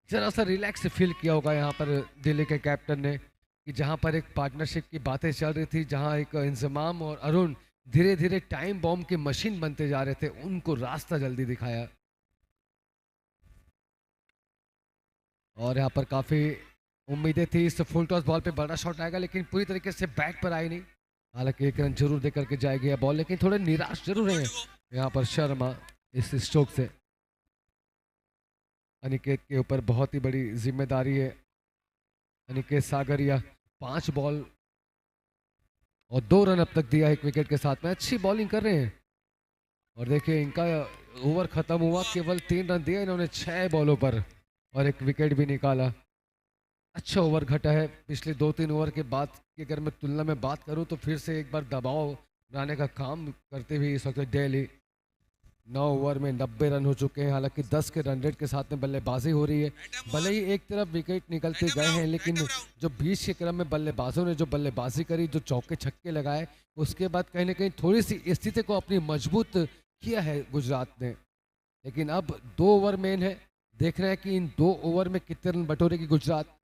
जरा सा रिलैक्स फील किया होगा यहाँ पर दिल्ली के कैप्टन ने कि जहाँ पर एक पार्टनरशिप की बातें चल रही थी, जहाँ एक इंजमाम और अरुण धीरे धीरे टाइम बॉम्ब की मशीन बनते जा रहे थे, उनको रास्ता जल्दी दिखाया। और यहाँ पर काफी उम्मीदें थी इस फुल टॉस बॉल पे बड़ा शॉट आएगा, लेकिन पूरी तरीके से बैट पर आई नहीं। हालांकि एक रन जरूर देकर के जाएगी बॉल, लेकिन थोड़े निराश जरूर हैं यहाँ पर शर्मा इस स्ट्रोक से। अनिकेत के ऊपर बहुत ही बड़ी जिम्मेदारी है। अनिकेत सागरिया 5 बॉल और 2 रन अब तक दिया 1 विकेट के साथ में, अच्छी बॉलिंग कर रहे हैं। और देखिए इनका ओवर खत्म हुआ, केवल 3 रन दिए इन्होंने 6 बॉलों पर और 1 विकेट भी निकाला। अच्छा ओवर घटा है पिछले 2-3 ओवर के बाद की अगर मैं तुलना में बात करूं तो फिर से एक बार दबाव बनाने का काम करते हुए इस वक्त दिल्ली 9 ओवर में 90 रन हो चुके हैं। हालांकि 10 के रन रेट के साथ में बल्लेबाजी हो रही है, भले ही एक तरफ विकेट निकलते गए हैं, लेकिन जो बीच के क्रम में बल्लेबाजों ने जो बल्लेबाजी करी, जो चौके छक्के लगाए, उसके बाद कहीं ना कहीं थोड़ी सी स्थिति को अपनी मजबूत किया है गुजरात ने। लेकिन अब 2 ओवर मेन है, देख रहे हैं कि इन 2 ओवर में कितने रन बटोरेगी गुजरात।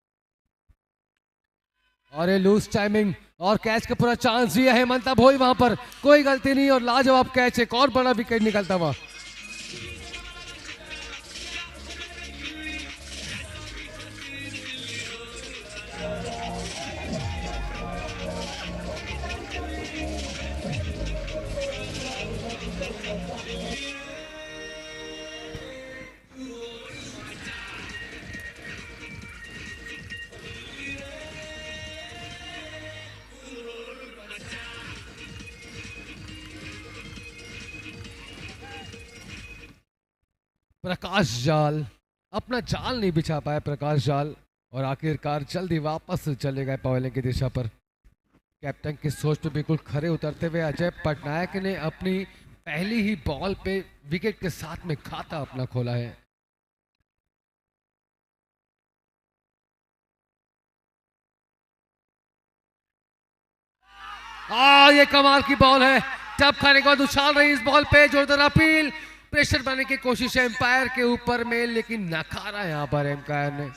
और ये लूज टाइमिंग और कैच का पूरा चांस दिया है हेमंता भोई, वहां पर कोई गलती नहीं और लाजवाब कैच, एक और बड़ा विकेट निकलता हुआ। प्रकाश जाल अपना जाल नहीं बिछा पाया, प्रकाश जाल, और आखिरकार जल्दी वापस चले गए पवेलियन की दिशा पर। कैप्टन की सोच पे बिल्कुल खरे उतरते हुए अजय पटनायक ने अपनी पहली ही बॉल पे विकेट के साथ में खाता अपना खोला है। ये कमाल की बॉल है। टप खाने के बाद उछाल रही इस बॉल पे, जोरदार अपील, प्रेशर बनाने की कोशिश है एम्पायर के ऊपर में, लेकिन नकारा यहां पर एम्पायर ने।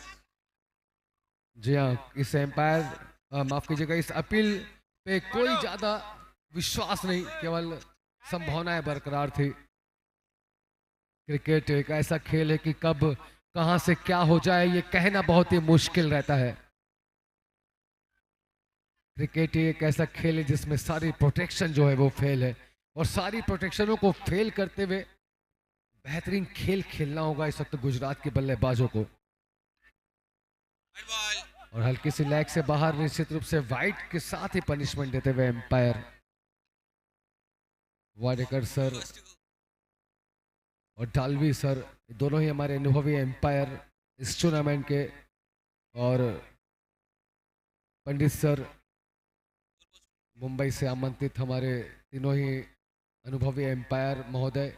जी हाँ, इस एम्पायर माफ कीजिएगा, इस अपील पे कोई ज्यादा विश्वास नहीं, केवल संभावनाएं बरकरार थी। क्रिकेट एक ऐसा खेल है कि कब कहां से क्या हो जाए ये कहना बहुत ही मुश्किल रहता है। क्रिकेट ही एक ऐसा खेल है जिसमें सारी प्रोटेक्शन जो है वो फेल है, और सारी प्रोटेक्शनों को फेल करते हुए बेहतरीन खेल खेलना होगा इस वक्त गुजरात के बल्लेबाजों को। Red ball. और हल्की सी लैग से बाहर, निश्चित रूप से वाइट के साथ ही पनिशमेंट देते हुए umpire Wadekar sir First to go. और डालवी सर, दोनों ही हमारे अनुभवी एम्पायर इस टूर्नामेंट के, और पंडित सर मुंबई से आमंत्रित हमारे तीनों ही अनुभवी एम्पायर महोदय।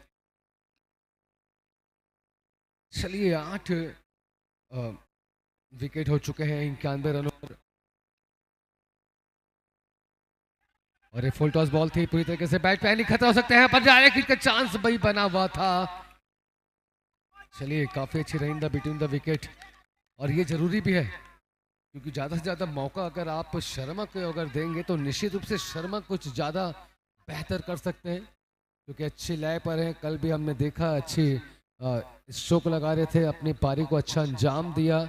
चलिए 8 विकेट हो चुके हैं 91 रनों पर, और ये फुल टॉस बॉल थी, पूरी तरीके से बैट पे नहीं, खतरा हो सकते हैं पर डायरेक्ट हिट का चांस भाई बना हुआ था। चलिए काफी अच्छी रही बिटवीन द विकेट, और ये जरूरी भी है क्योंकि ज्यादा से ज्यादा मौका अगर आप शर्मा को अगर देंगे तो निश्चित रूप से शर्मा कुछ ज्यादा बेहतर कर सकते हैं, क्योंकि अच्छी लय पर है। कल भी हमने देखा अच्छी स्ट्रोक लगा रहे थे, अपनी पारी को अच्छा अंजाम दिया,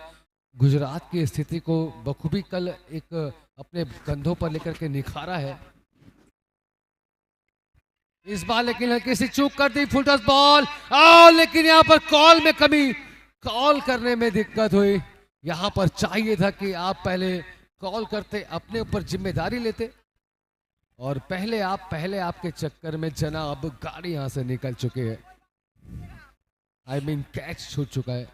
गुजरात की स्थिति को बखूबी कल एक अपने कंधों पर लेकर के निखारा है। इस बार लेकिन हल्की सी चूक कर दी, फुल टॉस बॉल, लेकिन यहाँ पर कॉल में कमी, कॉल करने में दिक्कत हुई। यहाँ पर चाहिए था कि आप पहले कॉल करते, अपने ऊपर जिम्मेदारी लेते, और पहले आपके चक्कर में जनाब गाड़ी यहां से निकल चुकी है, आई मीन कैच छूट चुका है।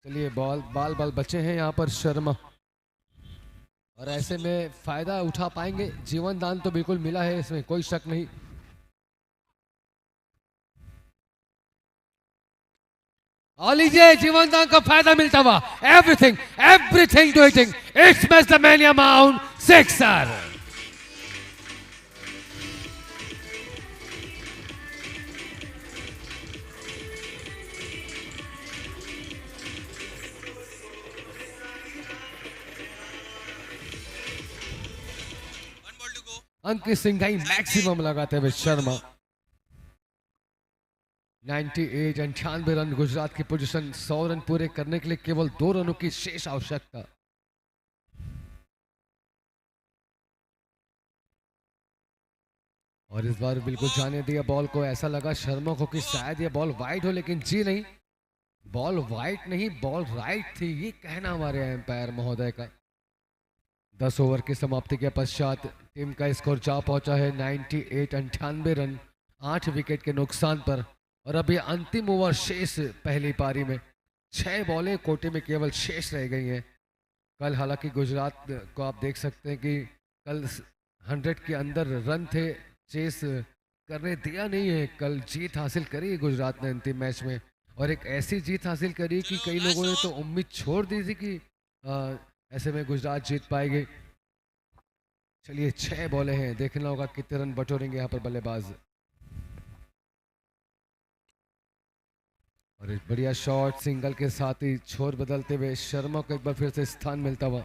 चलिए बाल बचे हैं यहाँ पर शर्मा, और ऐसे में फायदा उठा पाएंगे। जीवन दान तो बिल्कुल मिला है, इसमें कोई शक नहीं। और लीजिए जीवन दान का फायदा मिलता हुआ, everything to hitting, it's match the mania mount sixer. One ball to go. अंक की सिंगाई मैक्सिमम लगाते हुए शर्मा। 98 रन गुजरात की पोजीशन, 100 रन पूरे करने के लिए केवल 2 रनों की शेष आवश्यकता। और इस बार बिल्कुल जाने दिया बॉल को, ऐसा लगा शर्मा को कि शायद ये बॉल वाइड हो, लेकिन जी नहीं, बॉल वाइड नहीं, बॉल राइट थी, ये कहना हमारे एम्पायर महोदय का। 10 ओवर की समाप्ति के पश्चात टीम का स्कोर जा पहुंचा है 98 रन, 8 विकेट के नुकसान पर। और अभी अंतिम ओवर शेष पहली पारी में, 6 बॉलें कोटे में केवल शेष रह गई हैं। कल हालांकि गुजरात को आप देख सकते हैं कि कल 100 के अंदर रन थे, चेस करने दिया नहीं है। कल जीत हासिल करी गुजरात ने अंतिम मैच में, और एक ऐसी जीत हासिल करी कि कई लोगों ने तो उम्मीद छोड़ दी थी कि ऐसे में गुजरात जीत पाएगी। चलिए 6 बॉलें हैं, देखना होगा कितने रन बटोरेंगे यहाँ पर बल्लेबाज। और एक बढ़िया शॉट, सिंगल के साथ ही छोर बदलते हुए शर्मा को एक बार फिर से स्थान मिलता हुआ।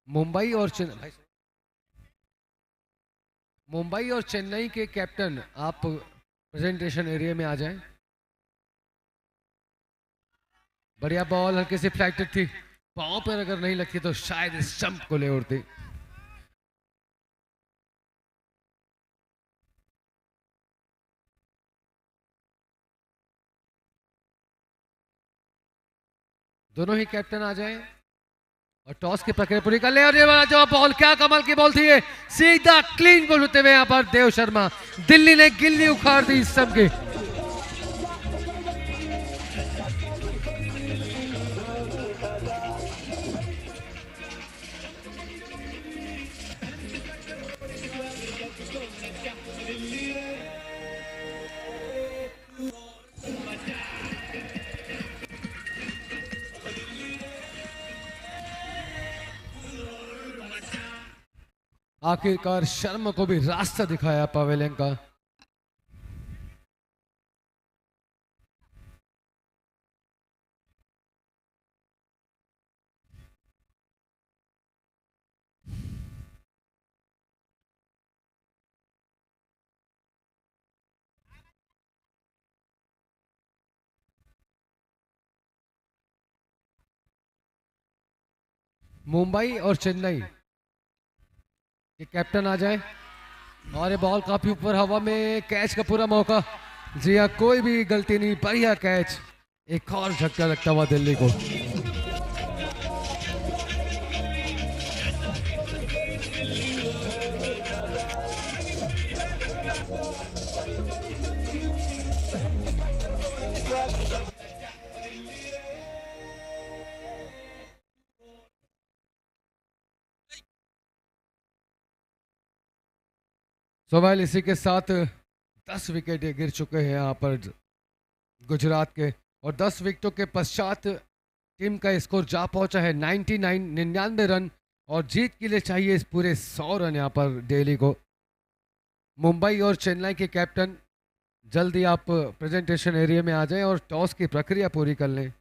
मुंबई और चेन्नई के कैप्टन, आप प्रेजेंटेशन एरिया में आ जाएं। बढ़िया बॉल, हल्की सी फ्लैक्टेड थी, पांव पर अगर नहीं लगती तो शायद स्टंप को ले उड़ती। दोनों ही कैप्टन आ जाएं और टॉस की प्रक्रिया पूरी कर ले। और ये वाला जवाब बॉल, क्या कमाल की बॉल थी ये, सीधा क्लीन गोल होते हुए यहाँ पर देव शर्मा, दिल्ली ने गिल्ली उखाड़ दी इस सब की। आखिरकार शर्मा को भी रास्ता दिखाया पवेलियन का। मुंबई और चेन्नई के कैप्टन आ जाए। और ये बॉल काफी ऊपर हवा में, कैच का पूरा मौका। जी हाँ, कोई भी गलती नहीं, बढ़िया कैच। एक और झटका लगता हुआ दिल्ली को। सोहेल, इसी के साथ 10 विकेट गिर चुके हैं यहाँ पर गुजरात के। और 10 विकेटों के पश्चात टीम का स्कोर जा पहुंचा है 99 रन। और जीत के लिए चाहिए इस पूरे 100 रन यहाँ पर दिल्ली को। मुंबई और चेन्नई के कैप्टन, जल्दी आप प्रेजेंटेशन एरिया में आ जाएं और टॉस की प्रक्रिया पूरी कर लें।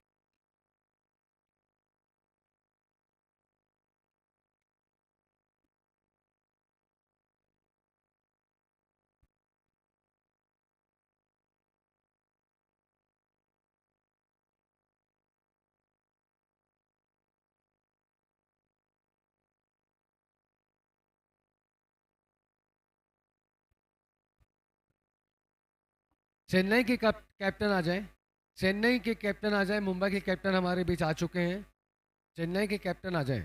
चेन्नई के कैप्टन आ जाएं। चेन्नई के कैप्टन आ जाएं। मुंबई के कैप्टन हमारे बीच आ चुके हैं। चेन्नई के कैप्टन आ जाएं।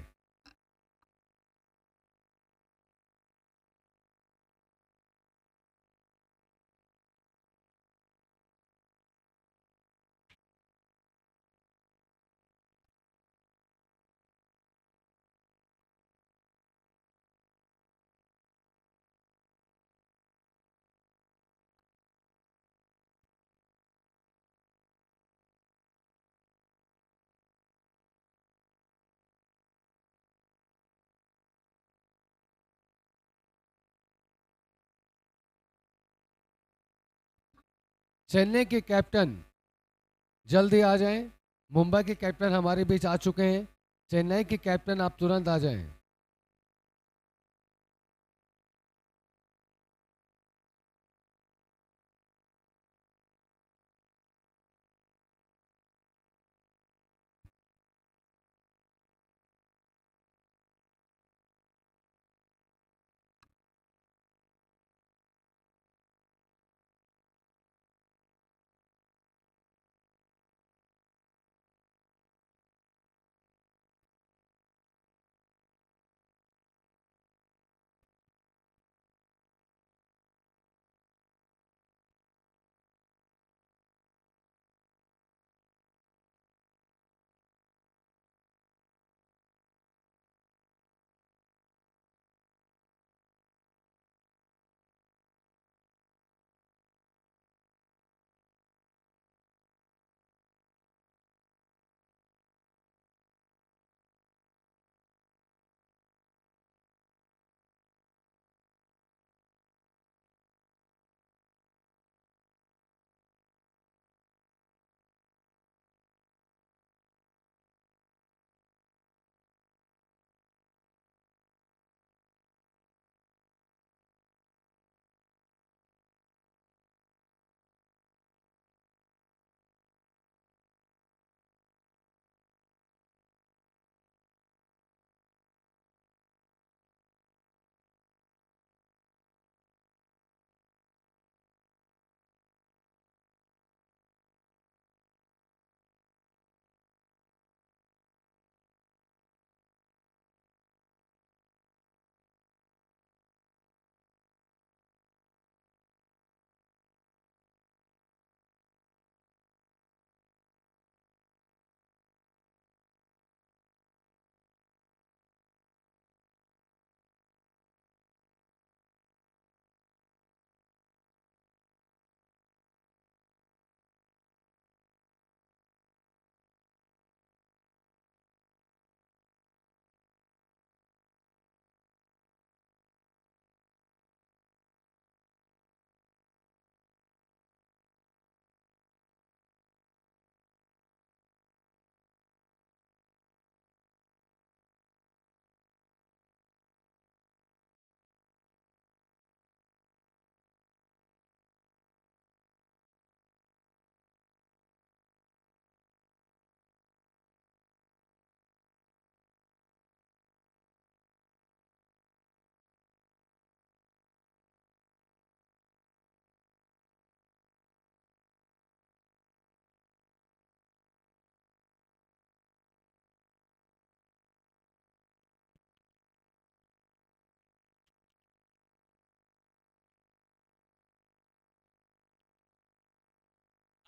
चेन्नई के कैप्टन जल्दी आ जाएं। मुंबई के कैप्टन हमारे बीच आ चुके हैं। चेन्नई के कैप्टन आप तुरंत आ जाएं।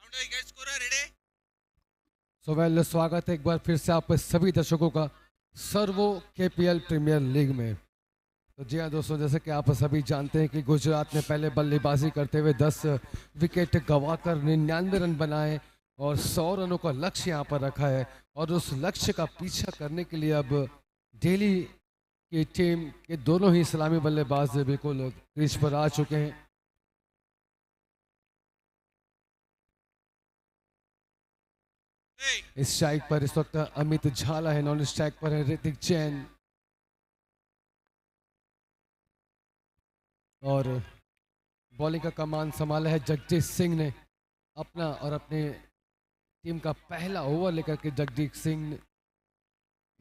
Counter wicket scorer ready. So well स्वागत है एक बार फिर से आप सभी दर्शकों का सर्वो केपीएल प्रीमियर लीग में। तो जी हाँ दोस्तों, जैसे कि आप सभी जानते हैं कि गुजरात ने पहले बल्लेबाजी करते हुए 10 विकेट गंवाकर 99 रन बनाए और 100 रनों का लक्ष्य यहाँ पर रखा है। और उस लक्ष्य का पीछा करने के लिए अब दिल्ली की टीम के दोनों ही सलामी बल्लेबाज बिल्कुल क्रीज पर आ चुके हैं। Hey. इस स्ट्राइक पर इस वक्त अमित झाला है, नॉन स्ट्राइक पर है ऋतिक जैन और बॉलिंग का कमान संभाला है जगजीत सिंह ने। अपना और अपने टीम का पहला ओवर लेकर के जगजीत सिंह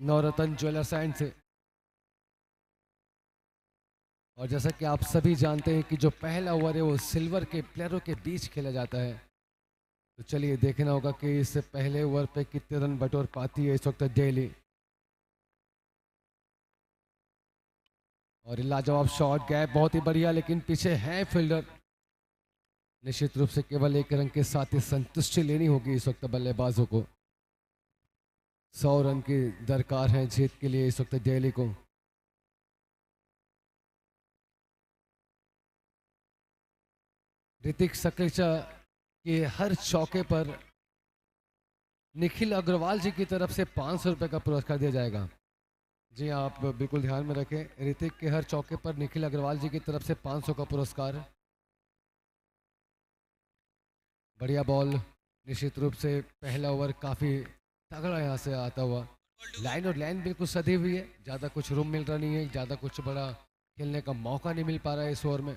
नवरत्न ज्वेलर्स एंड से। और जैसा कि आप सभी जानते हैं कि जो पहला ओवर है वो सिल्वर के प्लेयरों के बीच खेला जाता है। तो चलिए देखना होगा कि इस पहले ओवर पे कितने रन बटोर पाती है इस वक्त दिल्ली। और लाजवाब शॉट, गैप बहुत ही बढ़िया, लेकिन पीछे है फील्डर। निश्चित रूप से केवल एक रन के साथ ही संतुष्टि लेनी होगी इस वक्त बल्लेबाजों को। 100 रन की दरकार है जीत के लिए इस वक्त दिल्ली को। ऋतिक सकलेचा के हर चौके पर निखिल अग्रवाल जी की तरफ से 500 रुपए का पुरस्कार दिया जाएगा। जी हाँ, आप बिल्कुल ध्यान में रखें, ऋतिक के हर चौके पर निखिल अग्रवाल जी की तरफ से 500 का पुरस्कार। बढ़िया बॉल, निश्चित रूप से पहला ओवर काफ़ी तगड़ा यहाँ से आता हुआ। लाइन और लाइन बिल्कुल सधी हुई है, ज़्यादा कुछ रूम मिल रहा नहीं है, ज़्यादा कुछ बड़ा खेलने का मौका नहीं मिल पा रहा है इस ओवर में।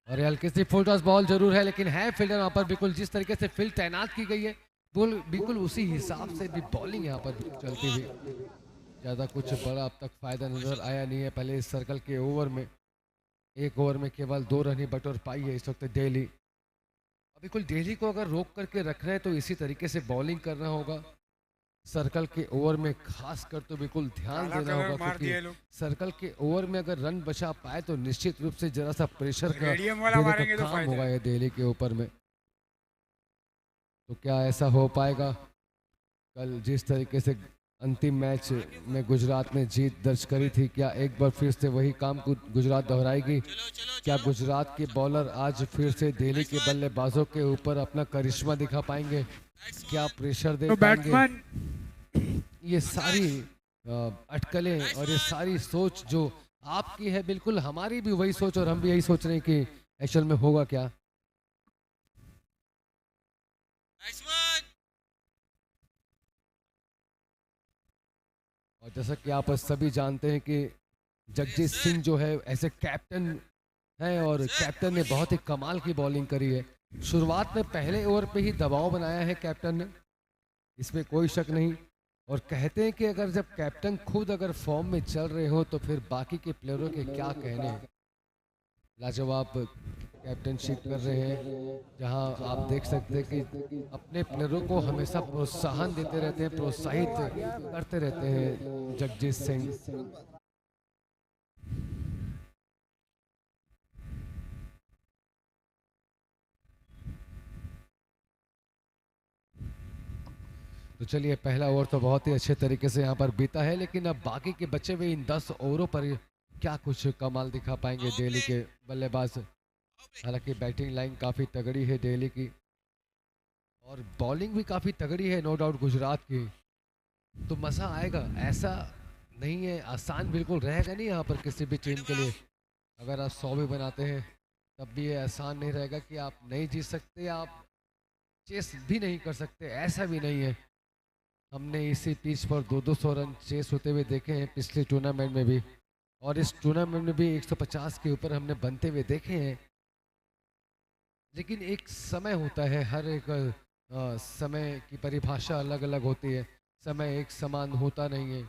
और हल्की सी फुल टॉस बॉल जरूर है, लेकिन है फील्डर वहाँ पर बिल्कुल जिस तरीके से फील्ड तैनात की गई है बिल्कुल उसी हिसाब से भी बॉलिंग यहाँ पर चलती हुई। ज़्यादा कुछ बड़ा अब तक फायदा नजर आया नहीं है। पहले इस सर्कल के ओवर में एक ओवर में केवल 2 रन ही बटोर पाई है इस वक्त दिल्ली। अब बिल्कुल दिल्ली को अगर रोक करके रखना है तो इसी तरीके से बॉलिंग करना होगा। सर्कल के ओवर में खास कर तो बिल्कुल ध्यान देना होगा, क्योंकि सर्कल के ओवर में अगर रन बचा पाए तो निश्चित रूप से जरा सा प्रेशर का देने का काम होगा ये दिल्ली के ऊपर में। तो क्या ऐसा हो पाएगा? कल जिस तरीके से अंतिम मैच में गुजरात ने जीत दर्ज करी थी, क्या एक बार फिर से वही काम गुजरात दोहराएगी? क्या गुजरात के बॉलर आज फिर से दिल्ली के बल्लेबाजों के ऊपर अपना करिश्मा दिखा पाएंगे? क्या प्रेशर दे पाएंगे? ये सारी अटकलें और ये सारी सोच जो आपकी है, बिल्कुल हमारी भी वही सोच और हम भी यही सोच रहे हैं कि एक्चुअल में होगा क्या। Nice one. और जैसा कि आप सभी जानते हैं कि जगजीत सिंह जो है ऐसे कैप्टन है और कैप्टन ने बहुत ही कमाल की बॉलिंग करी है। शुरुआत में पहले ओवर पे ही दबाव बनाया है कैप्टन ने, इसमें कोई शक नहीं। और कहते हैं कि अगर जब कैप्टन खुद अगर फॉर्म में चल रहे हो तो फिर बाकी के प्लेयरों के क्या कहने। लाजवाब कैप्टनशिप कर रहे हैं, जहां आप देख सकते हैं कि अपने प्लेयरों को हमेशा प्रोत्साहन देते रहते हैं, प्रोत्साहित करते रहते हैं जगजीत सिंह। तो चलिए, पहला ओवर तो बहुत ही अच्छे तरीके से यहाँ पर बीता है, लेकिन अब बाकी के बचे हुए इन 10 ओवरों पर क्या कुछ कमाल दिखा पाएंगे दिल्ली के बल्लेबाज। हालांकि बैटिंग लाइन काफ़ी तगड़ी है दिल्ली की और बॉलिंग भी काफ़ी तगड़ी है नो डाउट गुजरात की। तो मज़ा आएगा, ऐसा नहीं है, आसान बिल्कुल रहेगा नहीं यहाँ पर किसी भी टीम के लिए। अगर आप 100 भी बनाते हैं तब भी ये आसान नहीं रहेगा कि आप नहीं जीत सकते, आप चेस भी नहीं कर सकते, ऐसा भी नहीं है। हमने इसी पिच पर 200 रन चेस होते हुए देखे हैं पिछले टूर्नामेंट में भी, और इस टूर्नामेंट में भी 150 के ऊपर हमने बनते हुए देखे हैं। लेकिन एक समय होता है, हर एक समय की परिभाषा अलग अलग होती है, समय एक समान होता नहीं है।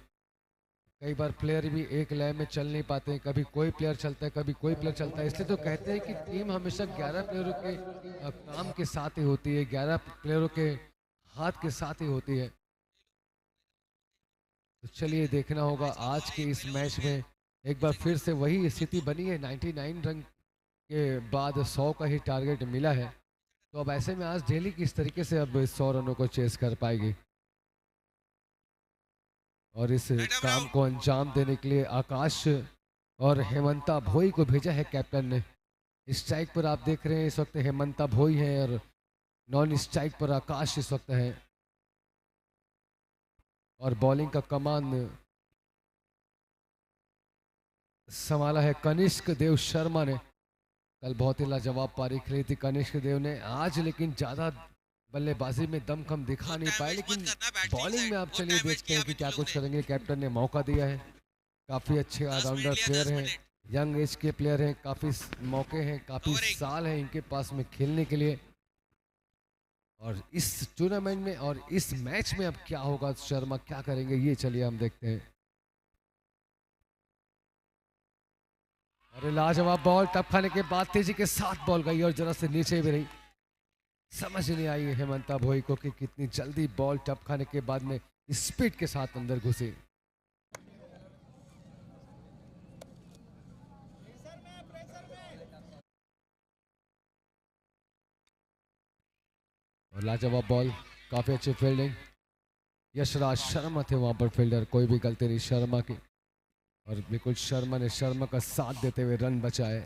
कई बार प्लेयर भी एक लय में चल नहीं पाते हैं, कभी कोई प्लेयर चलता है कभी कोई प्लेयर चलता है। इसलिए तो कहते हैं कि टीम हमेशा 11 प्लेयरों के काम के साथ ही होती है, 11 प्लेयरों के हाथ के साथ ही होती है। तो चलिए देखना होगा आज के इस मैच में एक बार फिर से वही स्थिति बनी है। 99 रन के बाद 100 का ही टारगेट मिला है। तो अब ऐसे में आज डेली किस तरीके से अब 100 रनों को चेस कर पाएगी, और इस काम को अंजाम देने के लिए आकाश और हेमंता भोई को भेजा है कैप्टन ने। स्ट्राइक पर आप देख रहे हैं इस वक्त हेमंता भोई है और नॉन स्ट्राइक पर आकाश इस वक्त है, और बॉलिंग का कमान संभाला है कनिष्क देव शर्मा ने। कल बहुत ही लाजवाब पारी खेली थी कनिष्क देव ने आज, लेकिन ज़्यादा बल्लेबाजी में दमखम दिखा नहीं पाए, लेकिन बॉलिंग में आप चलिए देखते हैं कि क्या कुछ करेंगे। कैप्टन ने मौका दिया है, काफ़ी अच्छे ऑलराउंडर प्लेयर हैं, यंग एज के प्लेयर हैं, काफ़ी मौके हैं, काफ़ी साल हैं इनके पास में खेलने के लिए। और इस टूर्नामेंट में और इस मैच में अब क्या होगा, शर्मा क्या करेंगे, ये चलिए हम देखते हैं। अरे लाजवाब बॉल, टप खाने के बाद तेजी के साथ बॉल गई और जरा से नीचे भी रही। समझ नहीं आई हेमंता भोई को कि कितनी जल्दी बॉल टप खाने के बाद में स्पीड के साथ अंदर घुसी। और लाजवाब बॉल, काफी अच्छी फील्डिंग, यशराज शर्मा थे वहां पर फील्डर, कोई भी गलती नहीं शर्मा की, और बिल्कुल शर्मा ने शर्मा का साथ देते हुए रन बचाए।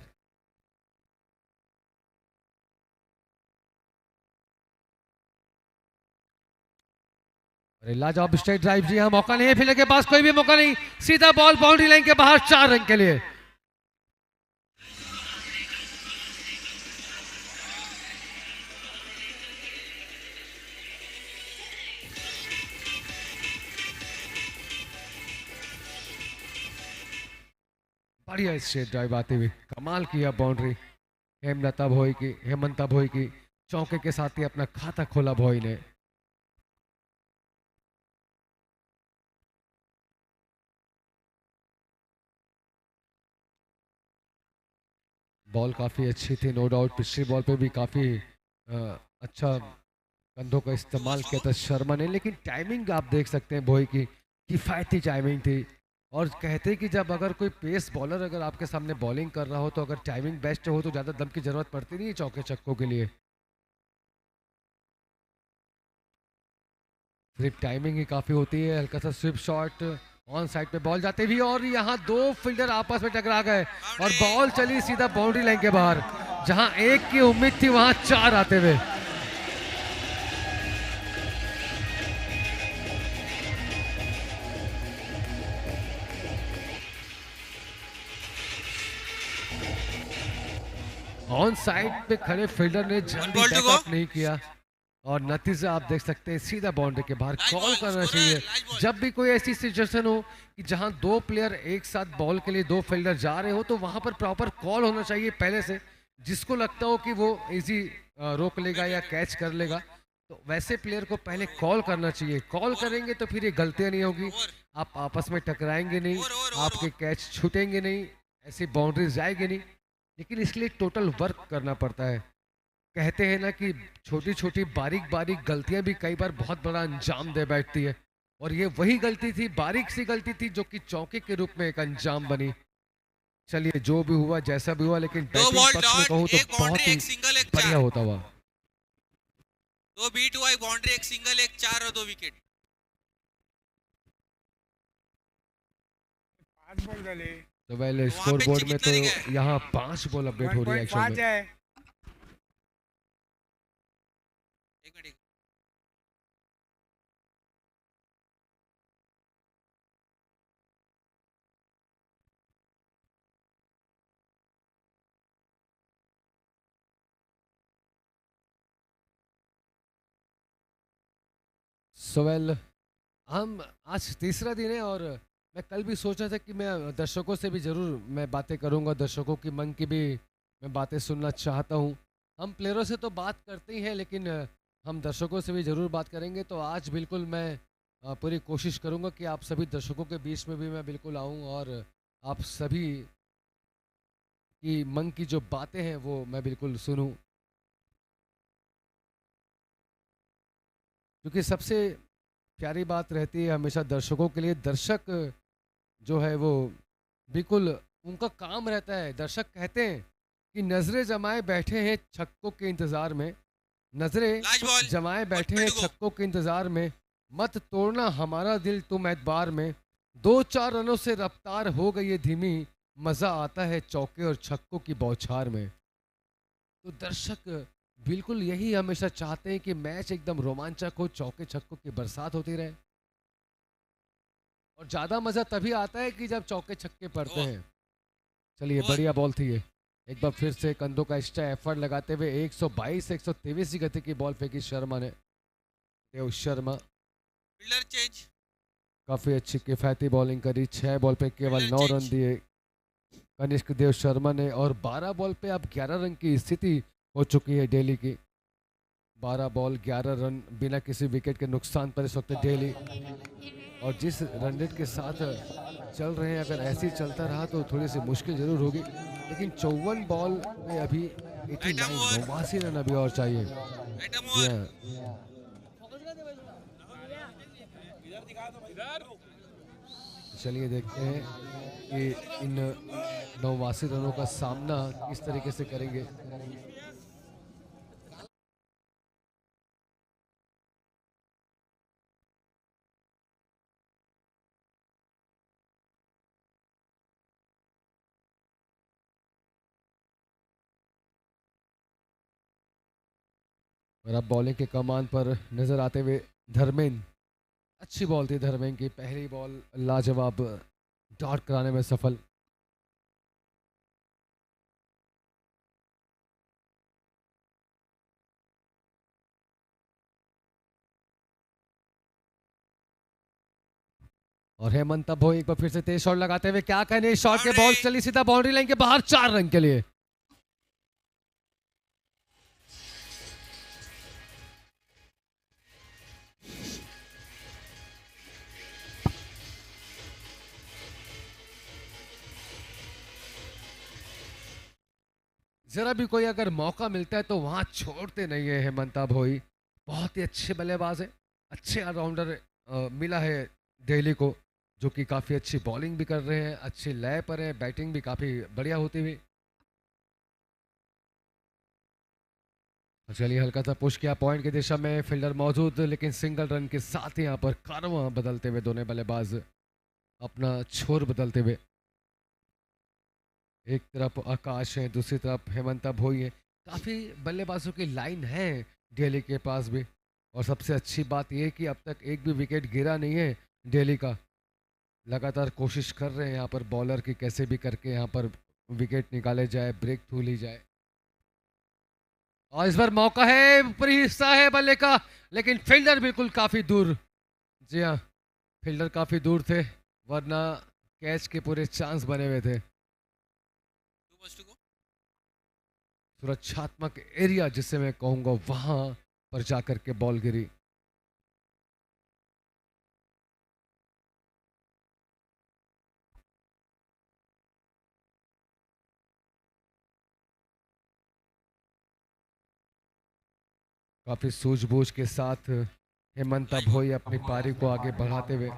अरे लाजवाब स्ट्रेट ड्राइव, जी हाँ, मौका नहीं है फील्डर के पास, कोई भी मौका नहीं, सीधा बॉल बाउंड्री लाइन के बाहर, 4 रन के लिए। बढ़िया स्ट्रेट ड्राइव आती हुई, कमाल किया बाउंड्री हेमंता भोई की चौके के साथ ही अपना खाता खोला भोई ने। बॉल काफ़ी अच्छी थी, नो डाउट, पिछली बॉल पे भी काफ़ी अच्छा कंधों का इस्तेमाल किया था शर्मा ने, लेकिन टाइमिंग आप देख सकते हैं भोई की किफ़ायती टाइमिंग थी। और कहते हैं कि जब अगर कोई पेस बॉलर अगर आपके सामने बॉलिंग कर रहा हो तो अगर टाइमिंग बेस्ट हो तो ज़्यादा दम की ज़रूरत पड़ती नहीं है चौके छक्कों के लिए, सिर्फ टाइमिंग ही काफ़ी होती है। हल्का सा स्विप शॉट ऑन साइड पे बॉल जाते भी, और यहाँ 2 फील्डर आपस में टकरा गए और बॉल चली सीधा बाउंड्री लाइन के बाहर, जहां एक की उम्मीद थी वहां 4 आते हुए। ऑन साइड पे खड़े फील्डर ने जल्दी बैकअप नहीं किया और नतीजा आप देख सकते हैं सीधा बाउंड्री के बाहर। कॉल करना चाहिए जब भी कोई ऐसी सिचुएशन हो कि जहां 2 प्लेयर एक साथ बॉल के लिए 2 फील्डर जा रहे हो, तो वहां पर प्रॉपर कॉल होना चाहिए पहले से, जिसको लगता हो कि वो इजी रोक लेगा या कैच कर लेगा, तो वैसे प्लेयर को पहले कॉल करना चाहिए। कॉल करेंगे तो फिर ये गलतियां नहीं होगी, आप आपस में टकराएंगे नहीं, आपके कैच छूटेंगे नहीं, ऐसी बाउंड्रीज जाएगी नहीं, लेकिन इसलिए टोटल वर्क करना पड़ता है। कहते हैं ना कि छोटी छोटी बारीक बारीक गलतियां भी कई बार बहुत बड़ा अंजाम दे बैठती है, और ये वही गलती थी, बारीक सी गलती थी जो कि चौके के रूप में एक अंजाम बनी। चलिए जो भी हुआ जैसा भी हुआ, लेकिन बैटिंग पक्ष में कहूँ तो बहुत ही बढ़िया होता हुआ। 2 बीट हुआ, 1 बाउंड्री, 1 सिंगल, 1 4 और 2 विकेट। 5 बॉल डाले तो वेल स्कोर बोर्ड में तो यहाँ 5 बॉल अपडेट हो रही है एक्शन में। है। एक मिनट, सो वेल हम आज तीसरा दिन है, और मैं कल भी सोचा था कि मैं दर्शकों से भी ज़रूर मैं बातें करूंगा, दर्शकों की मन की भी मैं बातें सुनना चाहता हूं। हम प्लेयरों से तो बात करते ही हैं, लेकिन हम दर्शकों से भी ज़रूर बात करेंगे। तो आज बिल्कुल मैं पूरी कोशिश करूंगा कि आप सभी दर्शकों के बीच में भी मैं बिल्कुल आऊं और आप सभी की मन की जो बातें हैं वो मैं बिल्कुल सुनूं, क्योंकि सबसे प्यारी बात रहती है हमेशा दर्शकों के लिए, दर्शक जो है वो बिल्कुल उनका काम रहता है। दर्शक कहते हैं कि नजरें जमाए बैठे हैं छक्कों के इंतजार में, नजरें लास्ट बॉल जमाए बैठे हैं 1 to go। छक्कों के इंतजार में, मत तोड़ना हमारा दिल तुम एतबार में, 2-4 रनों से रफ्तार हो गई है धीमी, मजा आता है चौके और छक्कों की बौछार में। तो दर्शक बिल्कुल यही हमेशा चाहते हैं कि मैच एकदम रोमांचक हो, चौके छक्कों की बरसात होती रहे, और ज्यादा मजा तभी आता है कि जब चौके छक्के पड़ते हैं। चलिए, ओवर। बढ़िया बॉल थी ये। एक बार फिर से कंधों का एक्स्ट्रा एफर्ट लगाते हुए 122-123 की गति की बॉल फेंकी शर्मा ने। Dev Sharma fielder change. काफी अच्छी किफायती बॉलिंग करी, 6 बॉल पे केवल फील्डर 9 चेंज। रन दिए कनिष्क देव शर्मा ने, और 12 बॉल पे अब 11 रन की स्थिति हो चुकी है दिल्ली की। 12 बॉल 11 रन बिना किसी विकेट के नुकसान पर इस वक्त दिल्ली, और जिस रन रेट के साथ चल रहे हैं, अगर ऐसे ही चलता रहा तो थोड़ी सी मुश्किल जरूर होगी, लेकिन 54 बॉल में अभी 89 89 रन अभी और चाहिए। आइटम जी ओवर। हाँ, चलिए देखते हैं कि इन 89 रनों का सामना किस तरीके से करेंगे। और अब बॉलिंग के कमान पर नजर आते हुए धर्मेंद्र, अच्छी बॉल थी धर्मेंद्र की, पहली बॉल लाजवाब, डॉट कराने में सफल। और हेमंत अब एक बार फिर से तेज शॉट लगाते हुए, क्या कहने इस शॉट के, बॉल चली सीधा बाउंड्री लाइन के बाहर, 4 रन के लिए। जरा भी कोई अगर मौका मिलता है तो वहां छोड़ते नहीं है हेमंता भोई, बहुत ही अच्छे बल्लेबाज है, अच्छे ऑलराउंडर मिला है दिल्ली को, जो कि काफी अच्छी बॉलिंग भी कर रहे हैं, अच्छी लय पर है, बैटिंग भी काफी बढ़िया होती हुई। चलिए, हल्का सा पुश किया पॉइंट की दिशा में, फील्डर मौजूद, लेकिन सिंगल रन के साथ ही यहाँ पर कारवां बदलते हुए दोनों बल्लेबाज अपना छोर बदलते हुए, एक तरफ आकाश है, दूसरी तरफ हेमंता भोई है, काफी बल्लेबाजों की लाइन है दिल्ली के पास भी, और सबसे अच्छी बात यह है कि अब तक एक भी विकेट गिरा नहीं है दिल्ली का। लगातार कोशिश कर रहे हैं यहाँ पर बॉलर की कैसे भी करके यहाँ पर विकेट निकाले जाए, ब्रेक थ्रू ली जाए, और इस बार मौका है, ऊपरी हिस्सा है बल्ले का, लेकिन फील्डर बिल्कुल काफी दूर। जी हाँ, फील्डर काफी दूर थे, वरना कैच के पूरे चांस बने हुए थे। 2 balls to go। सुरक्षात्मक एरिया जिसे मैं कहूंगा, वहां पर जाकर के बॉल गिरी। काफी सूझबूझ के साथ हेमंता भोई अपनी पारी को आगे बढ़ाते हुए,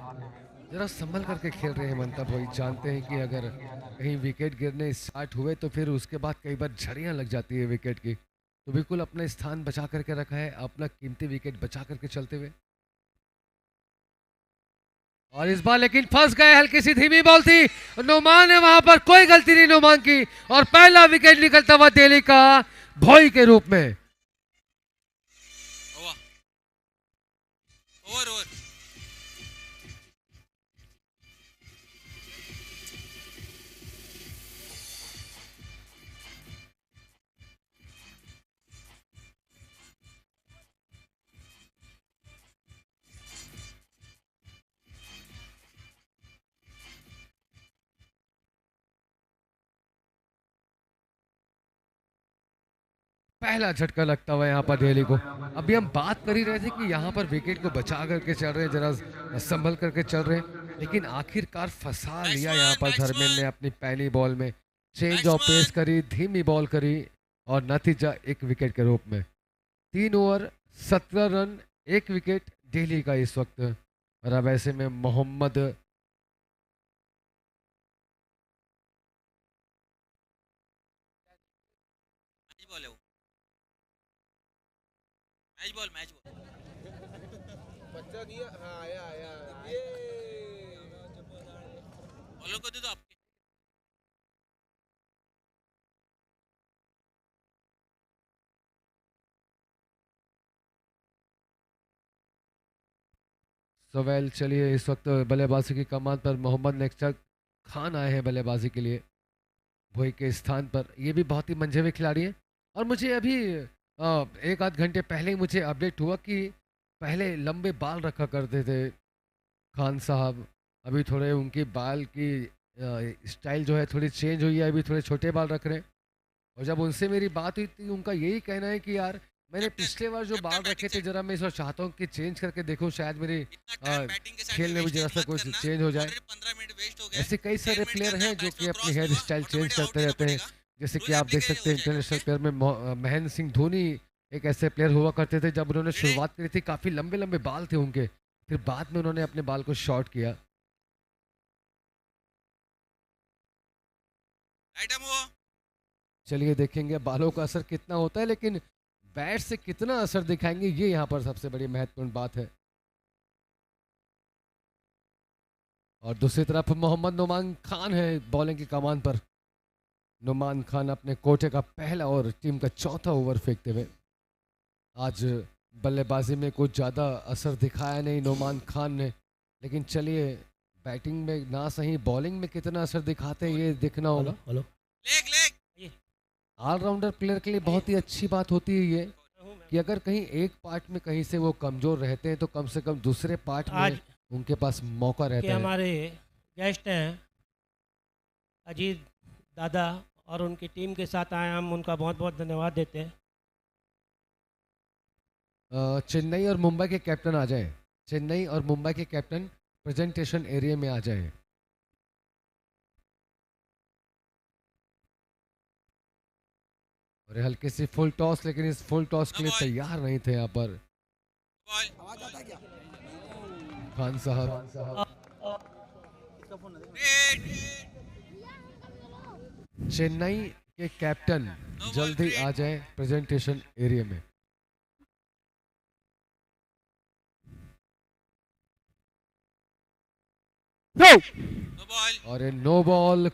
जरा संभल करके खेल रहे हैं हेमंता भोई, जानते हैं कि अगर कहीं विकेट गिरने स्टार्ट हुए तो फिर उसके बाद कई बार झड़ियां लग जाती है विकेट की, तो बिल्कुल अपना स्थान बचा करके रखा है, अपना कीमती विकेट बचा करके चलते हुए। और इस बार लेकिन फंस गए, हल्की सी धीमी बॉल थी, नुमान ने वहां पर कोई गलती नहीं नुमान की, और पहला विकेट निकलता हुआ दिल्ली का भोई के रूप में। Over over over. पहला झटका लगता हुआ यहाँ पर दिल्ली को। अभी हम बात कर ही रहे थे कि यहाँ पर विकेट को बचा करके चल रहे हैं, जरा संभल करके चल रहे हैं, लेकिन आखिरकार फंसा लिया यहाँ पर धर्मेंद्र ने अपनी पहली बॉल में, चेंज ऑफ पेस करी, धीमी बॉल करी, और नतीजा 1 विकेट के रूप में। 3 ओवर 17 रन, 1 विकेट दिल्ली का इस वक्त। और अब ऐसे में मोहम्मद बॉल है वो। मैच बॉल बच्चा दिया हाँ आया ये बॉलर को दे दो आपके वेल चलिए इस वक्त बल्लेबाजी की कमान पर मोहम्मद नेक्स्टर खान आए हैं बल्लेबाजी के लिए भोई के स्थान पर। ये भी बहुत ही मंझे हुए खिलाड़ी हैं और मुझे अभी एक आध घंटे पहले ही मुझे अपडेट हुआ कि पहले लंबे बाल रखा करते थे खान साहब, अभी थोड़े उनकी बाल की स्टाइल जो है थोड़ी चेंज हुई है, अभी थोड़े छोटे बाल रख रहे हैं। और जब उनसे मेरी बात हुई थी उनका यही कहना है कि यार मैंने कैप्टन पिछले बार जो कैप्टन बाल बैटिंग रखे थे सेट जरा मैं इस बार चाहता हूँ कि चेंज करके देखूँ, शायद मेरी इतना टाइम बैटिंग के साइड खेल में में भी जरा वेस्टेज सा मत कुछ करना चेंज हो जाए। ऑलरेडी 15 मिनट वेस्ट हो गए ऐसे कई 10 सारे मिनट के प्लेयर अंदर हैं जो कि बैट्समैन अपनी क्रॉस हेयर नहीं हुआ स्टाइल चेंज ऑटोमेटिक करते आउट देना रहते हैं, पड़ेगा जैसे कि रूल आप देख सकते हैं एप्लीकेशन हो इंटरनेशनल जाएगा प्लेयर में महेंद्र सिंह धोनी एक ऐसे प्लेयर हुआ करते थे। जब उन्होंने रेडी शुरुआत करी थी काफ़ी लंबे लंबे बाल थे उनके, फिर बाद में उन्होंने अपने बाल को शॉर्ट किया। राइट हम वो चलिए देखेंगे बालों का असर कितना होता है, लेकिन बैट से कितना असर दिखाएंगे ये यहाँ पर सबसे बड़ी महत्वपूर्ण बात है। और दूसरी तरफ मोहम्मद नुमान खान है बॉलिंग की कमान पर। नुमान खान अपने कोटे का पहला और टीम का चौथा ओवर फेंकते हुए। आज बल्लेबाजी में कुछ ज़्यादा असर दिखाया नहीं नुमान खान ने, लेकिन चलिए बैटिंग में ना सही बॉलिंग में कितना असर दिखाते हैं ये देखना होगा। Hello leg leg allrounder player के लिए बहुत ही अच्छी बात होती है ये कि अगर कहीं एक पार्ट में कहीं से वो कमज़ोर रहते हैं तो कम से कम दूसरे पार्ट में आज उनके पास मौका के रहता है। हमारे गेस्ट हैं अजीत दादा और उनकी टीम के साथ आए, हम उनका बहुत बहुत धन्यवाद देते हैं। चेन्नई और मुंबई के कैप्टन आ जाएं। चेन्नई और मुंबई के कैप्टन प्रेजेंटेशन एरिया में आ जाएं। और ये हल्की सी फुल टॉस, लेकिन इस फुल टॉस के लिए तैयार नहीं थे यहाँ पर बॉल खान साहब। रेड चेन्नई के कैप्टन जल्दी आ जाएं प्रेजेंटेशन एरिया में। नो बॉल और ये नो बॉल,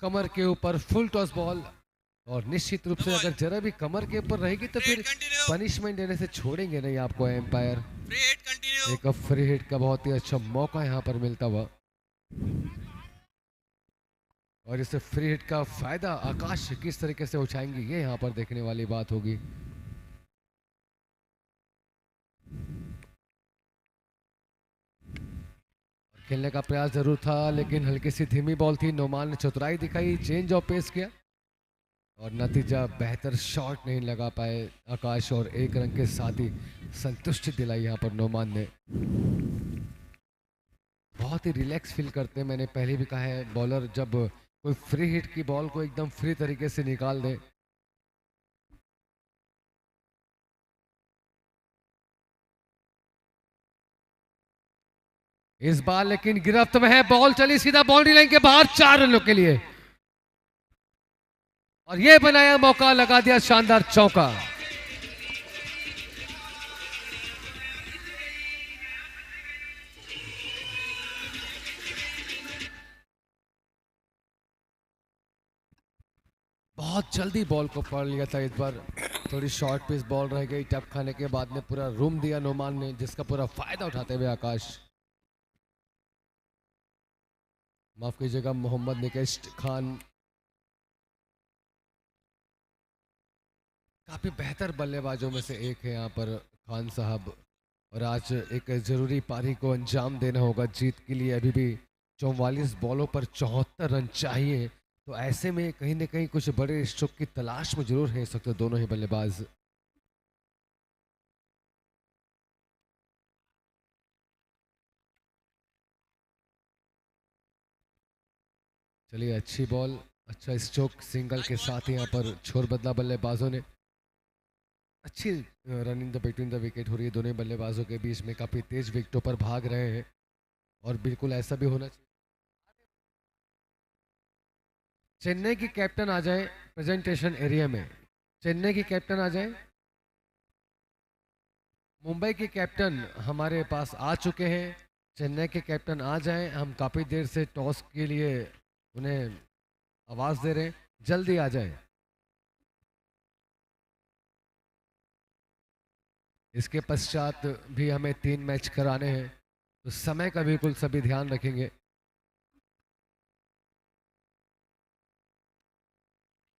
कमर के ऊपर फुल टॉस बॉल। और निश्चित रूप से अगर जरा भी कमर के ऊपर रहेगी तो फिर रेड कंटिन्यू पनिशमेंट देने से छोड़ेंगे नहीं आपको एम्पायर। फ्री हिट कंटिन्यू एक फ्री हिट का बहुत ही अच्छा मौका यहाँ पर मिलता हुआ। और इस फ्री हिट का फायदा आकाश किस तरीके से उठाएंगे ये यहाँ पर देखने वाली बात होगी। खेलने का प्रयास जरूर था लेकिन हल्की सी धीमी बॉल थी। नोमान ने चतुराई दिखाई, चेंज ऑफ पेस किया और नतीजा बेहतर शॉट नहीं लगा पाए आकाश, और एक रन के साथ ही संतुष्टि दिलाई यहाँ पर नोमान ने। बहुत ही रिलैक्स फील करते हैं, मैंने पहले भी कहा है बॉलर जब कोई फ्री हिट की बॉल को एकदम फ्री तरीके से निकाल दे। इस बार लेकिन गिरफ्त में है, बॉल चली सीधा बाउंड्री लाइन के बाहर 4 रनों के लिए और ये बनाया मौका, लगा दिया शानदार चौका। बहुत जल्दी बॉल को पकड़ लिया था इस बार, थोड़ी शॉर्ट पिच बॉल रह गई। टप खाने के बाद में पूरा रूम दिया नोमान ने, जिसका पूरा फायदा उठाते हुए आकाश, माफ कीजिएगा मोहम्मद निकेश खान काफी बेहतर बल्लेबाजों में से एक है यहाँ पर खान साहब। और आज एक जरूरी पारी को अंजाम देना होगा जीत के लिए। अभी भी 44 बॉलों पर 74 रन चाहिए, तो ऐसे में कहीं ना कहीं कुछ बड़े स्ट्रोक की तलाश में जरूर है इस वक्त दोनों ही बल्लेबाज। चलिए अच्छी बॉल, अच्छा स्ट्रोक, सिंगल के साथ ही यहाँ पर छोर बदला बल्लेबाजों ने। अच्छी running the between the wicket हो रही है दोनों बल्लेबाजों के बीच में, काफी तेज विकेटों पर भाग रहे हैं और बिल्कुल ऐसा भी होना चाहिए। चेन्नई की कैप्टन आ जाए प्रेजेंटेशन एरिया में। चेन्नई की कैप्टन आ जाए। मुंबई के कैप्टन हमारे पास आ चुके हैं। चेन्नई के कैप्टन आ जाएं, हम काफ़ी देर से टॉस के लिए उन्हें आवाज़ दे रहे हैं, जल्दी आ जाएं। इसके पश्चात भी हमें 3 मैच कराने हैं, तो समय का बिल्कुल सभी ध्यान रखेंगे।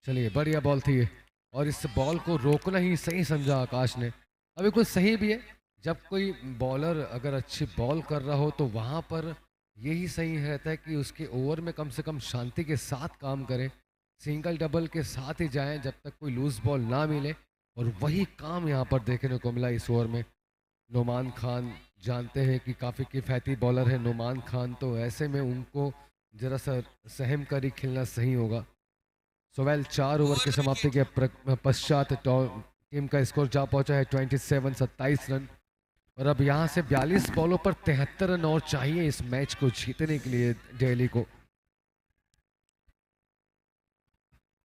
चलिए, बढ़िया बॉल थी ये, और इस बॉल को रोकना ही सही समझा आकाश ने। अभी कुछ सही भी है, जब कोई बॉलर अगर अच्छी बॉल कर रहा हो तो वहाँ पर यही सही रहता है कि उसके ओवर में कम से कम शांति के साथ काम करें, सिंगल डबल के साथ ही जाएं जब तक कोई लूज बॉल ना मिले। और वही काम यहाँ पर देखने को मिला इस ओवर में। नुमान खान जानते हैं कि काफ़ी किफ़ायती बॉलर है नुमान खान, तो ऐसे में उनको ज़रा सा सहम कर ही खेलना सही होगा। सोवेल 4 ओवर की समाप्ति के पश्चात टीम का स्कोर जा पहुंचा है 27 रन, और अब यहां से 42 बॉलों पर 73 रन और चाहिए इस मैच को जीतने के लिए दिल्ली को।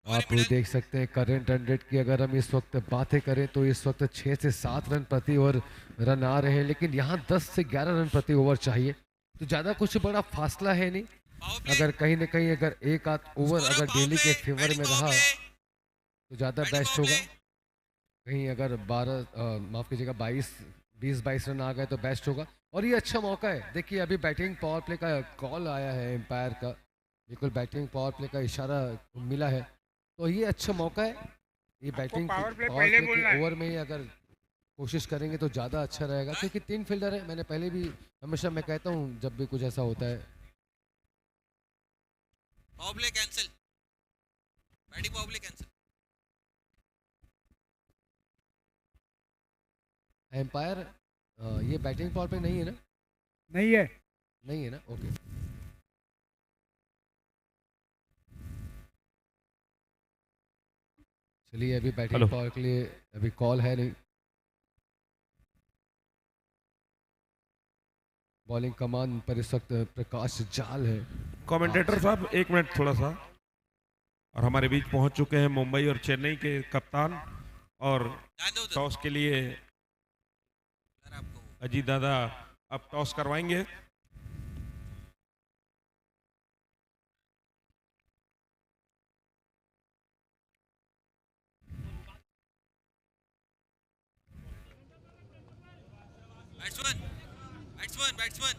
आप देख सकते हैं करंट रन रेट की अगर हम इस वक्त बातें करें तो इस वक्त 6 से 7 रन प्रति ओवर रन आ रहे हैं, लेकिन यहाँ 10 से 11 रन प्रति ओवर चाहिए, तो ज़्यादा कुछ बड़ा फासला है नहीं। अगर कहीं ना कहीं अगर एक आध ओवर अगर दिल्ली के फेवर में रहा तो ज़्यादा बेस्ट होगा। कहीं अगर 20-22 रन आ गए तो बेस्ट होगा, और ये अच्छा मौका है। देखिए, अभी बैटिंग पावर प्ले का कॉल आया है एम्पायर का, बिल्कुल बैटिंग पावर प्ले का इशारा मिला है, तो ये अच्छा मौका है। ये बैटिंग पावर प्ले के ओवर में ही अगर कोशिश करेंगे तो ज़्यादा अच्छा रहेगा, क्योंकि 3 फील्डर है। मैंने पहले भी हमेशा मैं कहता हूँ जब भी कुछ ऐसा होता है। Power play cancel, batting power play cancel. Umpire, ये बैटिंग पावर प्ले नहीं है ना? नहीं है। नहीं है ना, ओके। चलिए, अभी बैटिंग पावर के लिए अभी कॉल है नहीं। बॉलिंग कमान पर इस वक्त प्रकाश जाल है। कमेंटेटर साहब, 1 मिनट थोड़ा सा। और हमारे बीच पहुंच चुके हैं मुंबई और चेन्नई के कप्तान, और टॉस के लिए अजीत दादा अब टॉस करवाएंगे। बैट्समैन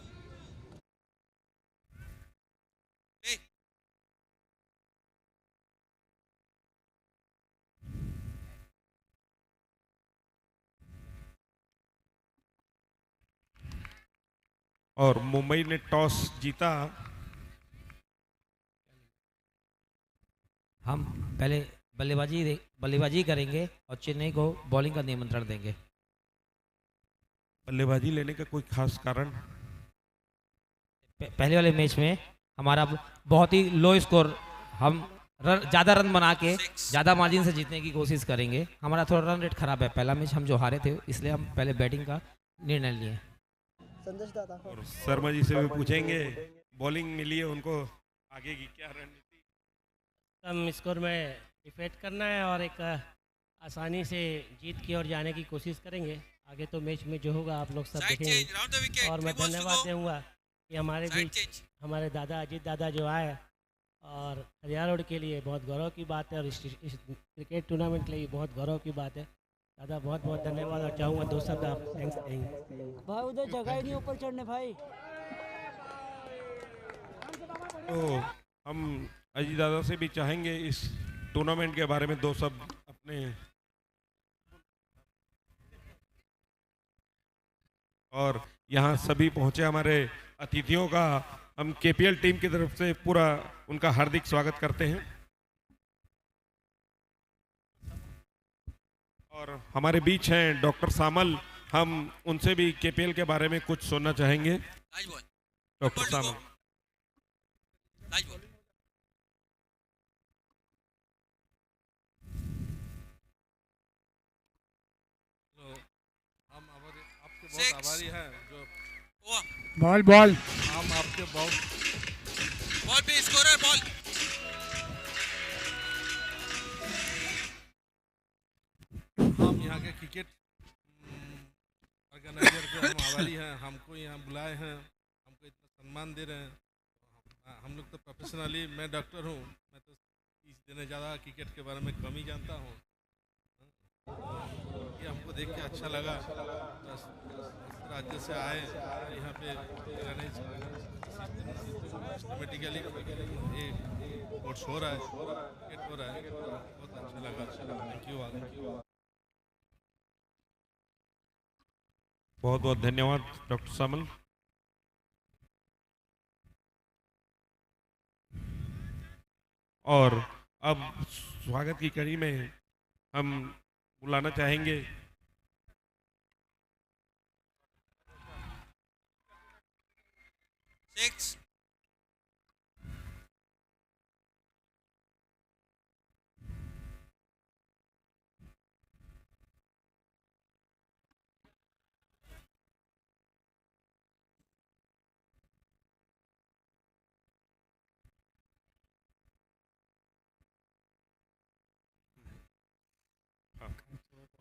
और मुंबई ने टॉस जीता। हम पहले बल्लेबाजी करेंगे और चेन्नई को बॉलिंग का नियंत्रण देंगे। बल्लेबाजी लेने का कोई खास कारण? पहले वाले मैच में हमारा बहुत ही लो स्कोर, हम ज़्यादा रन बना के ज़्यादा मार्जिन से जीतने की कोशिश करेंगे। हमारा थोड़ा रन रेट खराब है, पहला मैच हम जो हारे थे, इसलिए हम पहले बैटिंग का निर्णय लिए। और शर्मा जी से भी पूछेंगे, बॉलिंग मिली है उनको, आगे की क्या रणनीति? कम स्कोर में डिफेक्ट करना है और एक आसानी से जीत की ओर जाने की कोशिश करेंगे। आगे तो मैच में जो होगा आप लोग सब देखेंगे। और मैं धन्यवाद दूंगा कि हमारे बीच हमारे दादा अजीत दादा जो आए, और हरियाणा रोड के लिए बहुत गौरव की बात है, और इस क्रिकेट टूर्नामेंट के लिए बहुत गौरव की बात है। दादा बहुत बहुत धन्यवाद, और चाहूँगा 2 शब्द आप थैंक्स कहेंगे। भाई उधर जगह ही नहीं ऊपर चढ़ने भाई। तो हम अजीत दादा से भी चाहेंगे इस टूर्नामेंट के बारे में 2 शब्द अपने। और यहाँ सभी पहुँचे हमारे अतिथियों का हम केपीएल टीम की तरफ से पूरा उनका हार्दिक स्वागत करते हैं। और हमारे बीच हैं डॉक्टर सामल, हम उनसे भी केपीएल के बारे में कुछ सुनना चाहेंगे। डॉक्टर सामल। हम आपके बहुत आभारी हैं जो बॉल बॉल हम आपके बहुत बॉल पे स्कोरर बॉल। हम यहाँ के क्रिकेट यहाँ बुलाए हैं, हमको इतना सम्मान दे रहे हैं। हम लोग तो प्रोफेशनली, मैं डॉक्टर हूँ, मैं तो फीस देने ज़्यादा क्रिकेट के बारे में कम ही जानता हूँ। ये हमको देख के अच्छा लगा। बस राज्य से आए यहाँ पे सिस्टमेटिकली ये कोर्स हो रहा है, क्रिकेट हो रहा है, बहुत अच्छा लगा। Thank you all. बहुत बहुत धन्यवाद डॉक्टर सामल। और अब स्वागत की कड़ी में हम बुलाना चाहेंगे सिक्स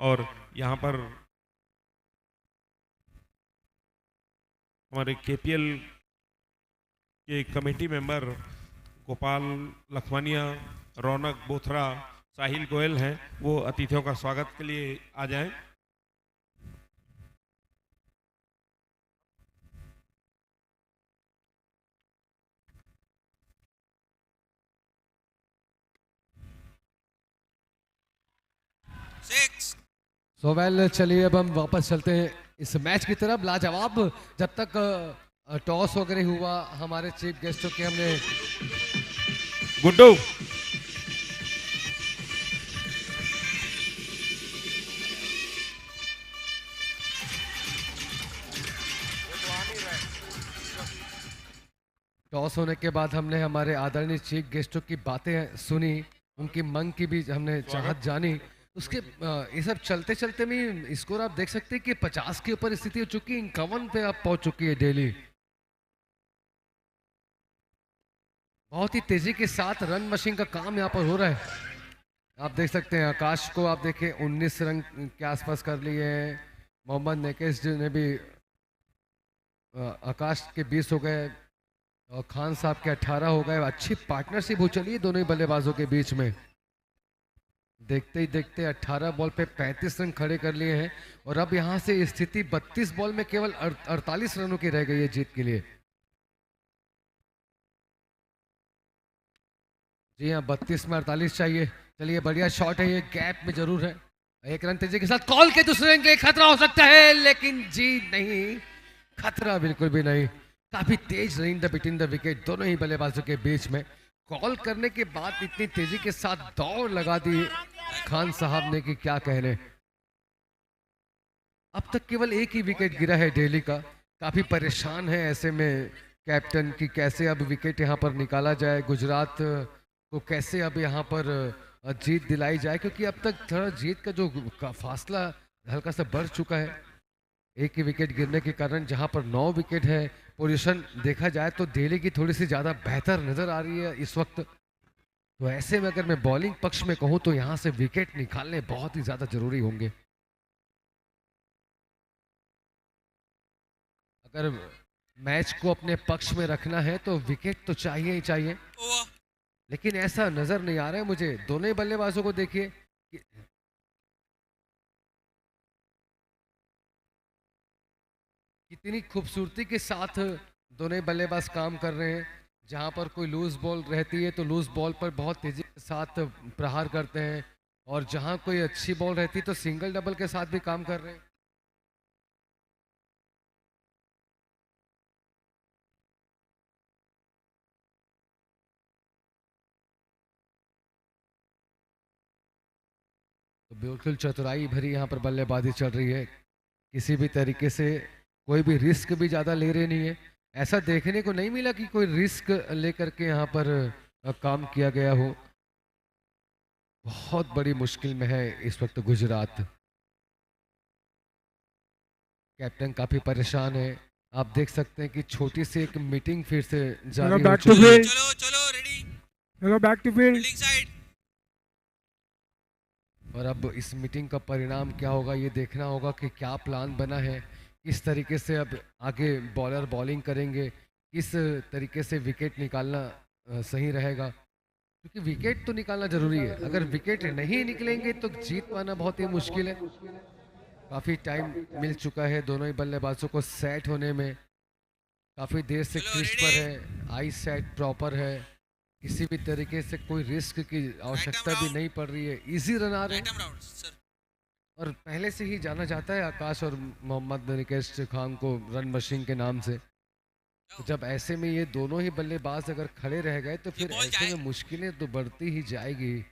और यहाँ पर हमारे केपीएल के कमेटी मेंबर गोपाल लखवानिया, रौनक बोथरा, साहिल गोयल हैं, वो अतिथियों का स्वागत के लिए आ जाएं। सिक्स सो वेल, चलिए अब हम वापस चलते हैं इस मैच की तरफ। लाजवाब, जब तक टॉस वगैरह हुआ हमारे चीफ गेस्टों के हमने गुड्डू टॉस होने के बाद हमने हमारे आदरणीय चीफ गेस्टों की बातें सुनी, उनकी मंग की भी हमने चाहत जानी। उसके ये सब चलते चलते में स्कोर आप देख सकते हैं कि 50 के ऊपर स्थिति हो चुकी है, 51 पे आप पहुंच चुकी है दिल्ली। बहुत ही तेजी के साथ रन मशीन का काम यहाँ पर हो रहा है। आप देख सकते हैं आकाश को, आप देखें 19 रन के आसपास कर लिए हैं। मोहम्मद नेकेश जी ने भी आकाश के 20 हो गए और खान साहब के 18 हो गए। अच्छी पार्टनरशिप हो चली है दोनों ही बल्लेबाजों के बीच में। देखते ही देखते 18 बॉल पे 35 रन खड़े कर लिए हैं और अब यहां से स्थिति 32 बॉल में केवल 48 रनों की रह गई है जीत के लिए। जी हाँ, 32 में 48 चाहिए। चलिए, बढ़िया शॉट है ये, गैप में जरूर है। एक रन तेजी के साथ कॉल के दूसरे रन के लिए खतरा हो सकता है, लेकिन जी नहीं, खतरा बिल्कुल भी नहीं। काफी तेज रेंज बिटवीन द विकेट दोनों ही बल्लेबाजों के बीच में। कॉल करने के बाद इतनी तेजी के साथ दौड़ लगा दी खान साहब ने कि क्या कहने। अब तक केवल एक ही विकेट गिरा है दिल्ली का। काफी परेशान है ऐसे में कैप्टन कि कैसे अब विकेट यहाँ पर निकाला जाए, गुजरात को कैसे अब यहाँ पर जीत दिलाई जाए, क्योंकि अब तक थोड़ा जीत का जो फासला हल्का सा बढ़ चुका है। एक ही विकेट गिरने के कारण जहाँ पर 9 विकेट है, पोजीशन देखा जाए तो दिल्ली की थोड़ी सी ज़्यादा बेहतर नज़र आ रही है इस वक्त। तो ऐसे में अगर मैं बॉलिंग पक्ष में कहूँ तो यहाँ से विकेट निकालने बहुत ही ज़्यादा जरूरी होंगे। अगर मैच को अपने पक्ष में रखना है तो विकेट तो चाहिए ही चाहिए, लेकिन ऐसा नज़र नहीं आ रहा है मुझे। दोनों ही बल्लेबाजों को देखिए, कितनी खूबसूरती के साथ दोनों बल्लेबाज काम कर रहे हैं। जहां पर कोई लूज बॉल रहती है तो लूज बॉल पर बहुत तेजी के साथ प्रहार करते हैं, और जहां कोई अच्छी बॉल रहती है तो सिंगल डबल के साथ भी काम कर रहे हैं। तो बिल्कुल चतुराई भरी यहाँ पर बल्लेबाजी चल रही है। किसी भी तरीके से कोई भी रिस्क भी ज़्यादा ले रहे नहीं है। ऐसा देखने को नहीं मिला कि कोई रिस्क लेकर के यहाँ पर काम किया गया हो। बहुत बड़ी मुश्किल में है इस वक्त गुजरात। कैप्टन काफी परेशान है। आप देख सकते हैं कि छोटी सी एक मीटिंग फिर से जारी हो चुकी है। चलो चलो रेडी, चलो back to field. Fielding side. और अब इस मीटिंग का परिणाम क्या होगा ये देखना होगा कि क्या प्लान बना है किस तरीके से अब आगे बॉलर बॉलिंग करेंगे, किस तरीके से विकेट निकालना सही रहेगा, क्योंकि विकेट तो निकालना जरूरी है। अगर विकेट नहीं निकलेंगे तो जीत पाना बहुत ही मुश्किल है। काफ़ी टाइम मिल चुका है दोनों ही बल्लेबाजों को सेट होने में, काफ़ी देर से क्रीज पर है, आई सेट प्रॉपर है, किसी भी तरीके से कोई रिस्क की आवश्यकता भी नहीं पड़ रही है, इजी रन आ रहे हैं। और पहले से ही जाना जाता है आकाश और मोहम्मद निकेश खान को रन मशीन के नाम से। तो जब ऐसे में ये दोनों ही बल्लेबाज अगर खड़े रह गए तो फिर ऐसे में मुश्किलें तो बढ़ती ही जाएगी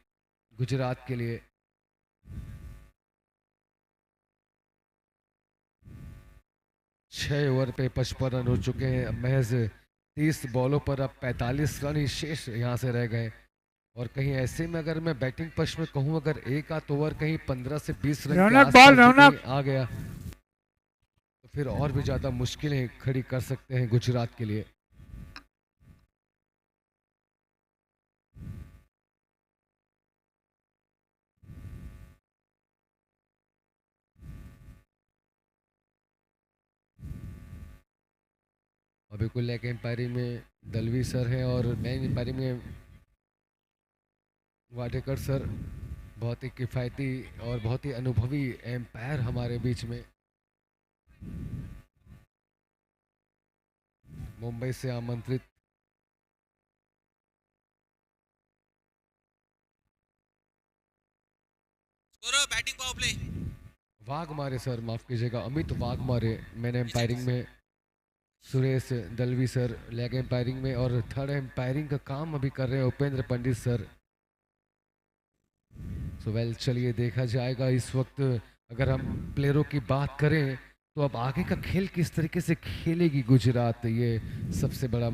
गुजरात के लिए। छह ओवर पे 55 रन हो चुके हैं। अब महज 30 बॉलों पर अब 45 रन ही शेष यहाँ से रह गए। और कहीं ऐसे में अगर मैं बैटिंग पक्ष में कहूँ, अगर एक आध ओवर कहीं 15 से 20 रन के आसपास आ गया तो फिर और भी ज्यादा मुश्किलें खड़ी कर सकते हैं गुजरात के लिए। अभी कुल लेग एम्पायरिंग में दलवी सर हैं और मेन एम्पायरिंग में वाडेकर सर, बहुत ही किफ़ायती और बहुत ही अनुभवी एम्पायर हमारे बीच में। मुंबई से आमंत्रित बैटिंग पावर प्ले वाघ मारे सर, माफ कीजिएगा, अमित वाघ मारे मैंने एम्पायरिंग में, सुरेश दलवी सर लेग एम्पायरिंग में, और थर्ड एम्पायरिंग का काम अभी कर रहे हैं उपेंद्र पंडित सर। सो वेल, चलिए देखा जाएगा। इस वक्त अगर हम प्लेयरों की बात करें तो अब आगे का खेल किस तरीके से खेलेगी गुजरात, ये सबसे बड़ा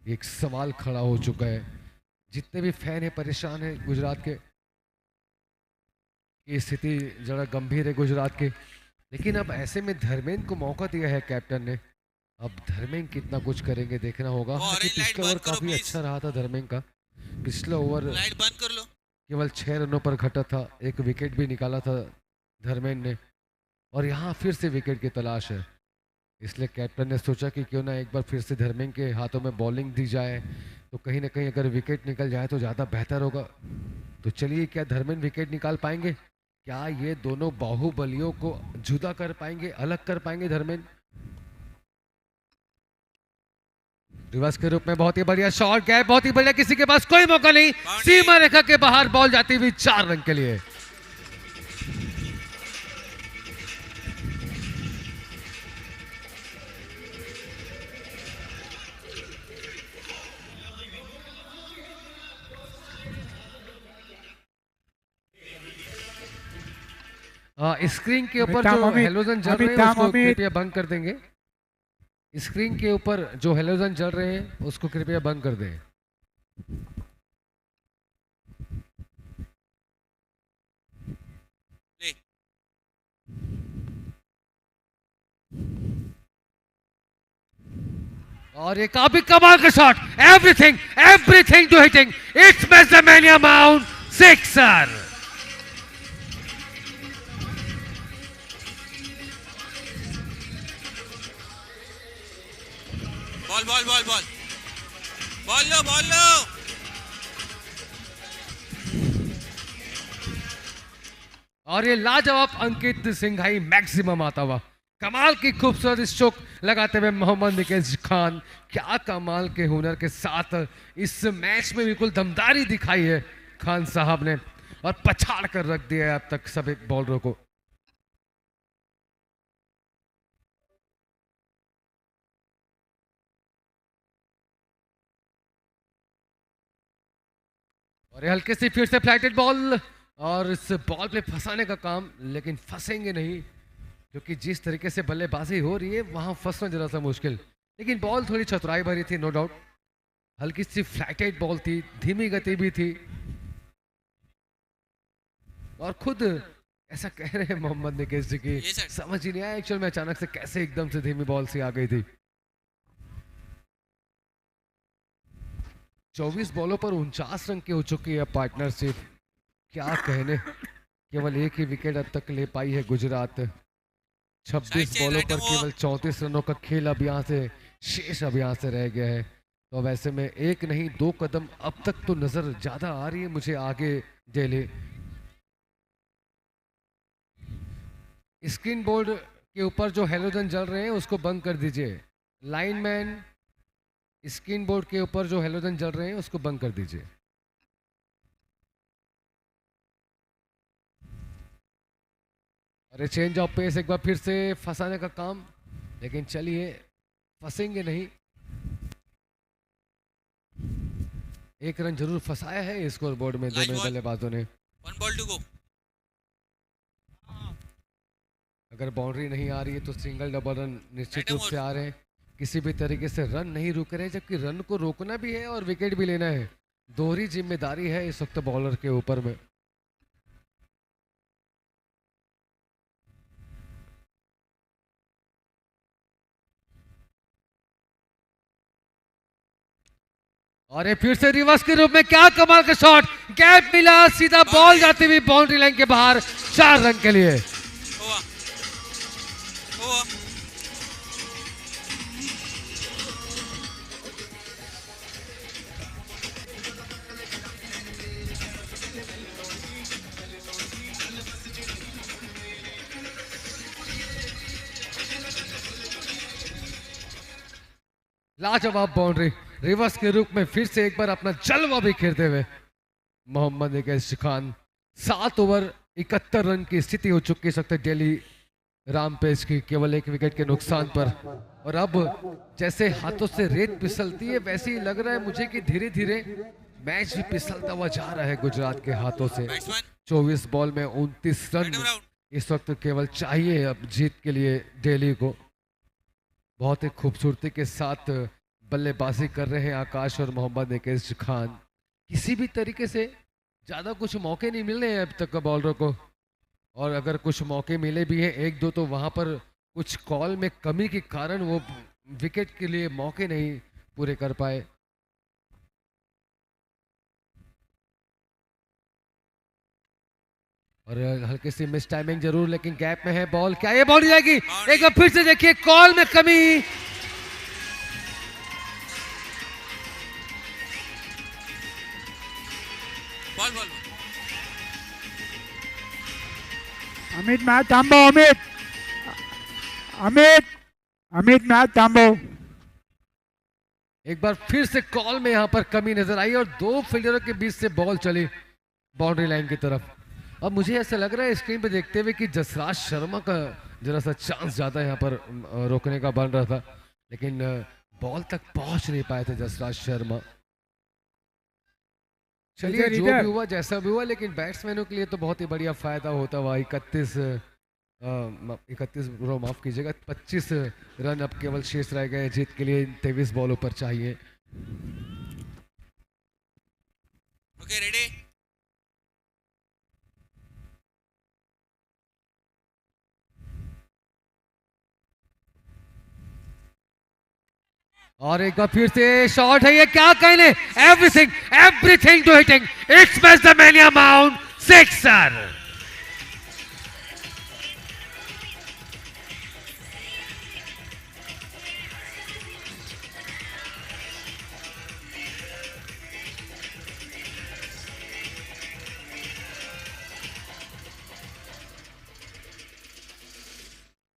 एक सवाल खड़ा हो चुका है। जितने भी फैन है परेशान है गुजरात के, ये स्थिति जरा गंभीर है गुजरात के। लेकिन अब ऐसे में धर्मेंद्र को मौका दिया है कैप्टन ने, अब धर्मेंद्र कितना कुछ करेंगे देखना होगा। पिछला ओवर काफी अच्छा रहा था धर्मेंद्र का, पिछला ओवर बंद कर लो, केवल 6 रनों पर घटा था, एक विकेट भी निकाला था धर्मेंद्र ने, और यहाँ फिर से विकेट की तलाश है। इसलिए कैप्टन ने सोचा कि क्यों ना एक बार फिर से धर्मेंद्र के हाथों में बॉलिंग दी जाए, तो कहीं ना कहीं अगर विकेट निकल जाए तो ज़्यादा बेहतर होगा। तो चलिए, क्या धर्मेंद्र विकेट निकाल पाएंगे? क्या ये दोनों बाहुबलियों को जुदा कर पाएंगे, अलग कर पाएंगे धर्मेंद्र? रिवर्स के रूप में बहुत ही बढ़िया शॉट गया, बहुत ही बढ़िया, किसी के पास कोई मौका नहीं, सीमा रेखा के बाहर बॉल जाती हुई 4 रन के लिए। स्क्रीन के ऊपर जो हेलोजन जल रहे हैं उसको कृपया बंद कर देंगे। स्क्रीन के ऊपर जो हेलोजन जल रहे हैं उसको कृपया बंद कर दें। और ये काफी कमाल का shot, everything to hitting, it's मेजरमेनिया माउंट सिक्सर। बॉल लो। और ये लाजवाब अंकित सिंघाई मैक्सिमम आता हुआ, कमाल की खूबसूरत स्ट्रोक लगाते हुए मोहम्मद निकेश खान, क्या कमाल के हुनर के साथ इस मैच में बिल्कुल दमदारी दिखाई है खान साहब ने, और पछाड़ कर रख दिया है अब तक सभी बॉलरों को। और हल्के से फिर से फ्लाइटेड बॉल, और इस बॉल पे फंसाने का काम, लेकिन फंसेंगे नहीं क्योंकि जिस तरीके से बल्लेबाजी हो रही है वहां फंसना जरा सा मुश्किल। लेकिन बॉल थोड़ी चतुराई भरी थी, नो डाउट, हल्की सी फ्लाइटेड बॉल थी, धीमी गति भी थी, और खुद ऐसा कह रहे हैं मोहम्मद निकेश जी की समझ ही नहीं आया एक्चुअल में अचानक से कैसे एकदम से धीमी बॉल सी आ गई थी। 24 बॉलों पर 49 रन की हो चुकी है पार्टनरशिप, क्या कहने, केवल एक ही विकेट अब तक ले पाई है गुजरात। 26 बॉलों पर केवल 34 रनों का खेल अब यहाँ से शेष अब यहाँ से रह गया है। तो वैसे में एक नहीं दो कदम अब तक तो नजर ज्यादा आ रही है मुझे आगे दिल्ली। स्क्रीन बोर्ड के ऊपर जो हेलोजन जल रहे हैं उसको बंद कर दीजिए। लाइनमैन, स्क्रीन बोर्ड के ऊपर जो हेलोजन जल रहे हैं उसको बंद कर दीजिए। अरे चेंज ऑफ पेस एक बार फिर से फंसाने का काम, लेकिन चलिए फंसेंगे नहीं। एक रन जरूर फंसाया है स्कोर बोर्ड में दोनों बल्लेबाजों ने। 1 बॉल टू गो। अगर बाउंड्री नहीं आ रही है तो सिंगल डबल रन निश्चित रूप से आ रहे हैं। किसी भी तरीके से रन नहीं रुक रहे, जबकि रन को रोकना भी है और विकेट भी लेना है। दोहरी जिम्मेदारी है इस वक्त बॉलर के ऊपर में। और ये फिर से रिवर्स के रूप में क्या कमाल का शॉट, गैप मिला, सीधा बॉल जाती हुई बाउंड्री लाइन के बाहर 4 रन के लिए। लाजवाब बाउंड्री, रिवर्स के रूप में फिर से एक बार अपना जलवा भी खेलते हुए मोहम्मद निकेश खान। 7 ओवर 71 रन की स्थिति हो चुकी है दिल्ली रामपेश की, केवल 1 विकेट के नुकसान पर। और अब जैसे हाथों से रेत फिसलती है वैसे ही लग रहा है मुझे कि धीरे धीरे मैच भी फिसलता हुआ जा रहा है गुजरात के हाथों से। 24 बॉल में 29 रन इस वक्त केवल चाहिए अब जीत के लिए दिल्ली को। बहुत ही खूबसूरती के साथ बल्लेबाजी कर रहे हैं आकाश और मोहम्मद निकेश खान। किसी भी तरीके से ज़्यादा कुछ मौके नहीं मिल रहे हैं अब तक का बॉलर को, और अगर कुछ मौके मिले भी हैं 1-2 तो वहाँ पर कुछ कॉल में कमी के कारण वो विकेट के लिए मौके नहीं पूरे कर पाए। और हल्की सी मिस टाइमिंग जरूर, लेकिन गैप में है बॉल, क्या ये बाउंड्री जाएगी? एक बार फिर से देखिए कॉल में कमी। बॉल बॉल अमित मैच थांबव, अमित अमित अमित मैच थांबव। एक बार फिर से कॉल में यहां पर कमी नजर आई और 2 फील्डरों के बीच से बॉल चली बाउंड्री लाइन की तरफ। अब मुझे ऐसा लग रहा है स्क्रीन पे देखते हुए कि जसराज शर्मा का जरा सा चांस ज्यादा यहाँ पर रोकने का बन रहा था, लेकिन बॉल तक पहुंच नहीं पाए थे जसराज शर्मा। चलिए जो भी हुआ जैसा भी हुआ, लेकिन बैट्समैनों के लिए तो बहुत ही बढ़िया फायदा होता हुआ। 31 माफ कीजिएगा 25 रन अब केवल शेष रह गए जीत के लिए 23 बॉलों पर चाहिए। Okay ready. और एक बार फिर से शॉट है, ये क्या कहने, everything to hitting, it's match the mania mount, sixer.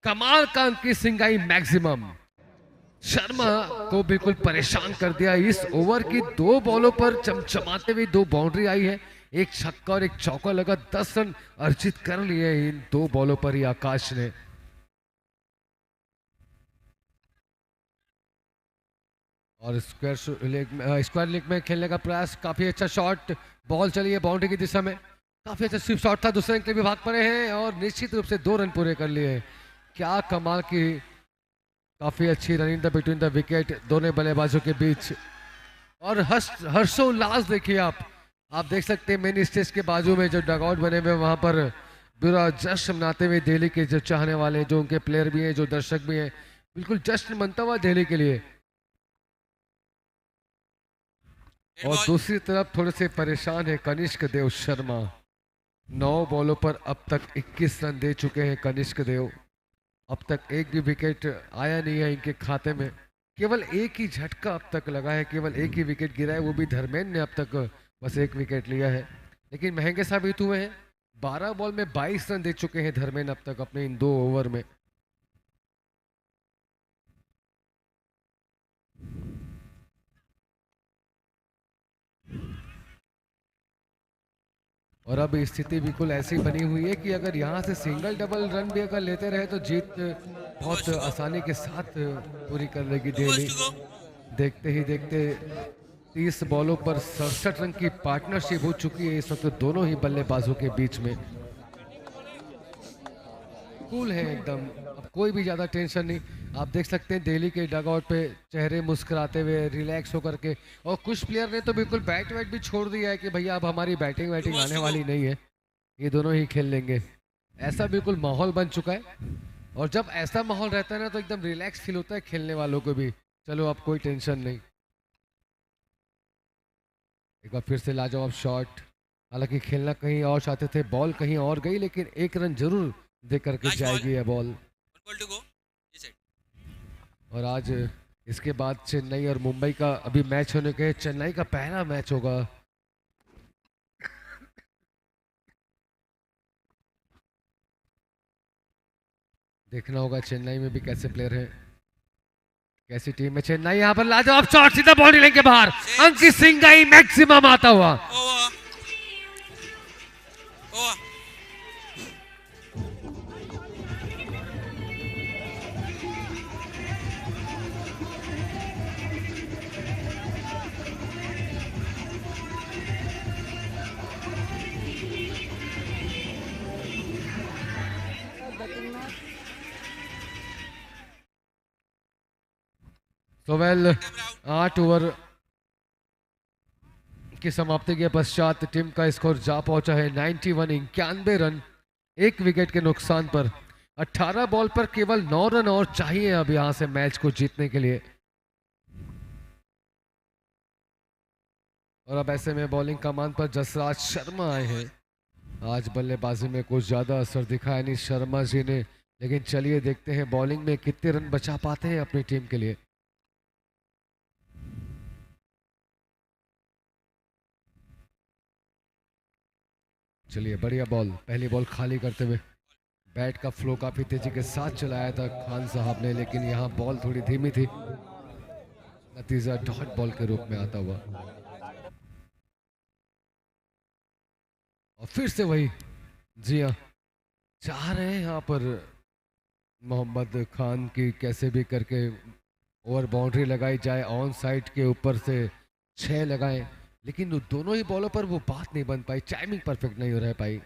कमाल का उनकी सिंगाई मैक्सिमम, शर्मा को बिल्कुल परेशान कर दिया। इस ओवर की 2 बॉलों पर चमचमाते हुए 2 बाउंड्री आई है, 1 छक्का और 1 चौका लगा। 10 रन अर्जित कर लिए इन 2 बॉलों पर ही आकाश ने। और स्क्वायर लेग में खेलने का प्रयास, काफी अच्छा शॉट, बॉल चली है बाउंड्री की दिशा में, काफी अच्छा स्वीप शॉट था, दूसरे अंक के लिए भी भाग पड़े हैं और निश्चित रूप से 2 रन पूरे कर लिए। क्या कमाल की काफी अच्छी रनिंग था बिटवीन द विकेट दोनों बल्लेबाजों के बीच। और हर्षोल्लास देखिए आप देख सकते हैं मेन स्टेज के बाजू में जो डगआउट बने हुए वहां पर पूरा जश्न मनाते हुए दिल्ली के जो चाहने वाले, जो उनके प्लेयर भी हैं, जो दर्शक भी हैं, बिल्कुल जश्न मनता हुआ दिल्ली के लिए। और दूसरी तरफ थोड़े से परेशान है कनिष्क देव शर्मा। 9 बॉलों पर अब तक 21 रन दे चुके हैं कनिष्क देव। अब तक एक भी विकेट आया नहीं है इनके खाते में, केवल एक ही झटका अब तक लगा है, केवल एक ही विकेट गिरा है, वो भी धर्मेंद्र ने अब तक बस एक विकेट लिया है, लेकिन महंगे साबित हुए हैं। 12 बॉल में 22 रन दे चुके हैं धर्मेंद्र अब तक अपने इन 2 ओवर में। और अब स्थिति बिल्कुल ऐसी बनी हुई है कि अगर यहाँ से सिंगल डबल रन भी अगर लेते रहे तो जीत बहुत आसानी के साथ पूरी कर लेगी दिल्ली। देखते ही देखते 30 बॉलों पर 67 रन की पार्टनरशिप हो चुकी है इस वक्त दोनों ही बल्लेबाजों के बीच में। कूल है एकदम, अब कोई भी ज्यादा टेंशन नहीं। आप देख सकते हैं दिल्ली के डगआउट पे चेहरे मुस्कुराते हुए रिलैक्स होकर के, और कुछ प्लेयर ने तो बिल्कुल बैट वैट भी छोड़ दिया है कि भैया अब हमारी बैटिंग वैटिंग आने वाली नहीं है, ये दोनों ही खेल लेंगे। ऐसा बिल्कुल माहौल बन चुका है, और जब ऐसा माहौल रहता है ना तो एकदम रिलैक्स फील होता है खेलने वालों को भी। चलो अब कोई टेंशन नहीं। एक बार फिर से लाजवाब शॉट, हालांकि खेलना कहीं और चाहते थे, बॉल कहीं और गई, लेकिन एक रन जरूर दे करके जाएगी ये बॉल। और आज इसके बाद चेन्नई और मुंबई का अभी मैच होने के, चेन्नई का पहला मैच होगा। देखना होगा चेन्नई में भी कैसे प्लेयर हैं, कैसी टीम है चेन्नई। यहाँ पर लाजवाब शॉट, सीधा बाउंड्री लाइन के बाहर, अंकित सिंह का ही मैक्सिमम आता हुआ। तो वेल 8 ओवर की समाप्ति के पश्चात टीम का स्कोर जा पहुंचा है 91 रन, एक विकेट के नुकसान पर। 18 बॉल पर केवल 9 रन और चाहिए अब यहां से मैच को जीतने के लिए। और अब ऐसे में बॉलिंग कमान पर जसराज शर्मा आए हैं। आज बल्लेबाजी में कुछ ज्यादा असर दिखाया नहीं शर्मा जी ने, लेकिन चलिए देखते हैं बॉलिंग में कितने रन बचा पाते हैं अपनी टीम के लिए। चलिए बढ़िया बॉल, पहली बॉल खाली करते हुए बैट का फ्लो काफी तेजी के साथ चलाया था खान साहब ने, लेकिन यहाँ बॉल थोड़ी धीमी थी, नतीजा डॉट बॉल के रूप में आता हुआ। और फिर से वही, जी हाँ, चाह रहे हैं यहाँ पर मोहम्मद खान की कैसे भी करके ओवर बाउंड्री लगाई जाए, ऑन साइड के ऊपर से 6 लगाएं, लेकिन दोनों ही बॉलों पर वो बात नहीं बन पाई, टाइमिंग परफेक्ट नहीं हो रह पाई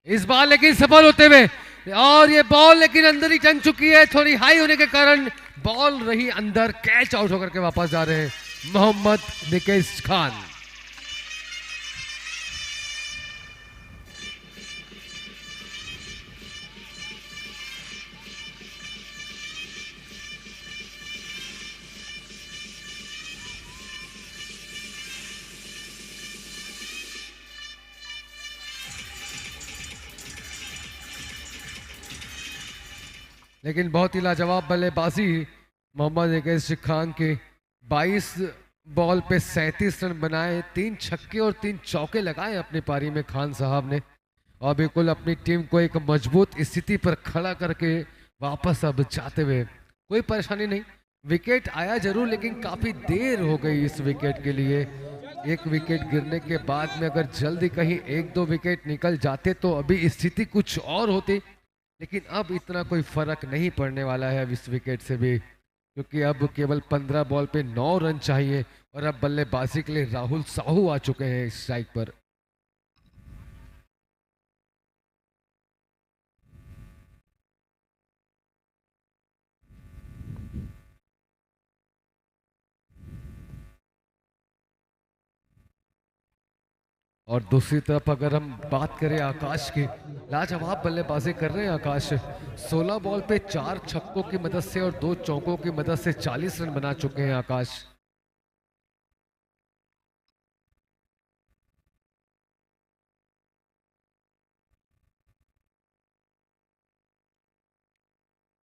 इस बार, लेकिन सफल होते हुए। और ये बॉल लेकिन अंदर ही चल चुकी है, थोड़ी हाई होने के कारण बॉल रही अंदर, कैच आउट होकर के वापस जा रहे हैं मोहम्मद निकेश खान। लेकिन बहुत ही लाजवाब बल्लेबाजी मोहम्मद निकेश खान के, 22 बॉल पे 37 रन बनाए, 3 छक्के और 3 चौके लगाए अपनी पारी में खान साहब ने, और बिल्कुल अपनी टीम को एक मजबूत स्थिति पर खड़ा करके वापस अब जाते हुए। कोई परेशानी नहीं, विकेट आया जरूर, लेकिन काफी देर हो गई इस विकेट के लिए। एक विकेट गिरने के बाद में अगर जल्दी कहीं 1-2 विकेट निकल जाते तो अभी स्थिति कुछ और होती, लेकिन अब इतना कोई फर्क नहीं पड़ने वाला है अब इस विकेट से भी, क्योंकि अब केवल 15 बॉल पे 9 रन चाहिए, और अब बल्लेबाजी के लिए राहुल साहू आ चुके हैं स्ट्राइक पर। और दूसरी तरफ अगर हम बात करें आकाश की, लाजवाब बल्लेबाजी कर रहे हैं आकाश। 16 बॉल पे 4 छक्कों की मदद से और 2 चौकों की मदद से 40 रन बना चुके हैं आकाश।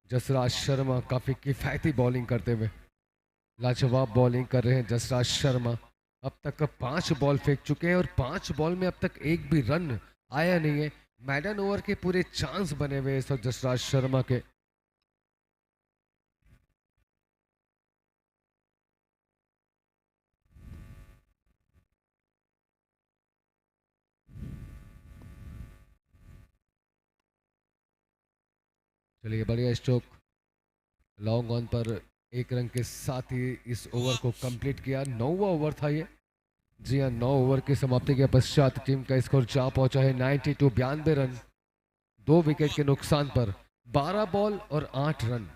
जसराज शर्मा काफ़ी किफ़ायती बॉलिंग करते हुए, लाजवाब बॉलिंग कर रहे हैं जसराज शर्मा। अब तक 5 बॉल फेंक चुके हैं और 5 बॉल में अब तक एक भी रन आया नहीं है। मैडन ओवर के पूरे चांस बने हुए इस वक्त जसराज शर्मा के। चलिए बढ़िया स्ट्रोक, लॉन्ग ऑन पर 1 रन के साथ ही इस ओवर को कंप्लीट किया। 9वां ओवर था ये। जी हाँ, 9 ओवर की समाप्ति के पश्चात टीम का स्कोर जा पहुंचा है 92 रन। 2 विकेट के नुकसान पर 12 बॉल और 8 रन।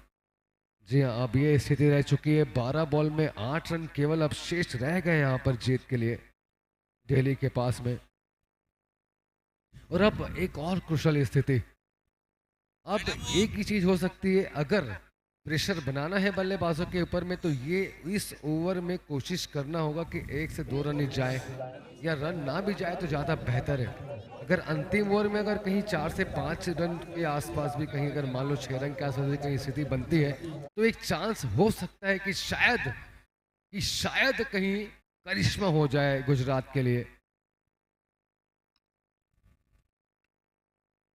जी हाँ, अब ये स्थिति रह चुकी है। 12 बॉल में 8 रन केवल अब शेष रह गए यहाँ पर जीत के लिए दिल्ली के पास में। और अब एक और क्रुशल स्थिति, अब एक ही चीज हो सकती है, अगर प्रेशर बनाना है बल्लेबाजों के ऊपर में तो ये इस ओवर में कोशिश करना होगा कि 1 से 2 रन ही जाए या रन ना भी जाए तो ज़्यादा बेहतर है। अगर अंतिम ओवर में अगर कहीं 4 से 5 रन के आसपास भी कहीं अगर मान लो 6 रन के आसपास भी कहीं स्थिति बनती है तो एक चांस हो सकता है कि शायद कहीं करिश्मा हो जाए गुजरात के लिए।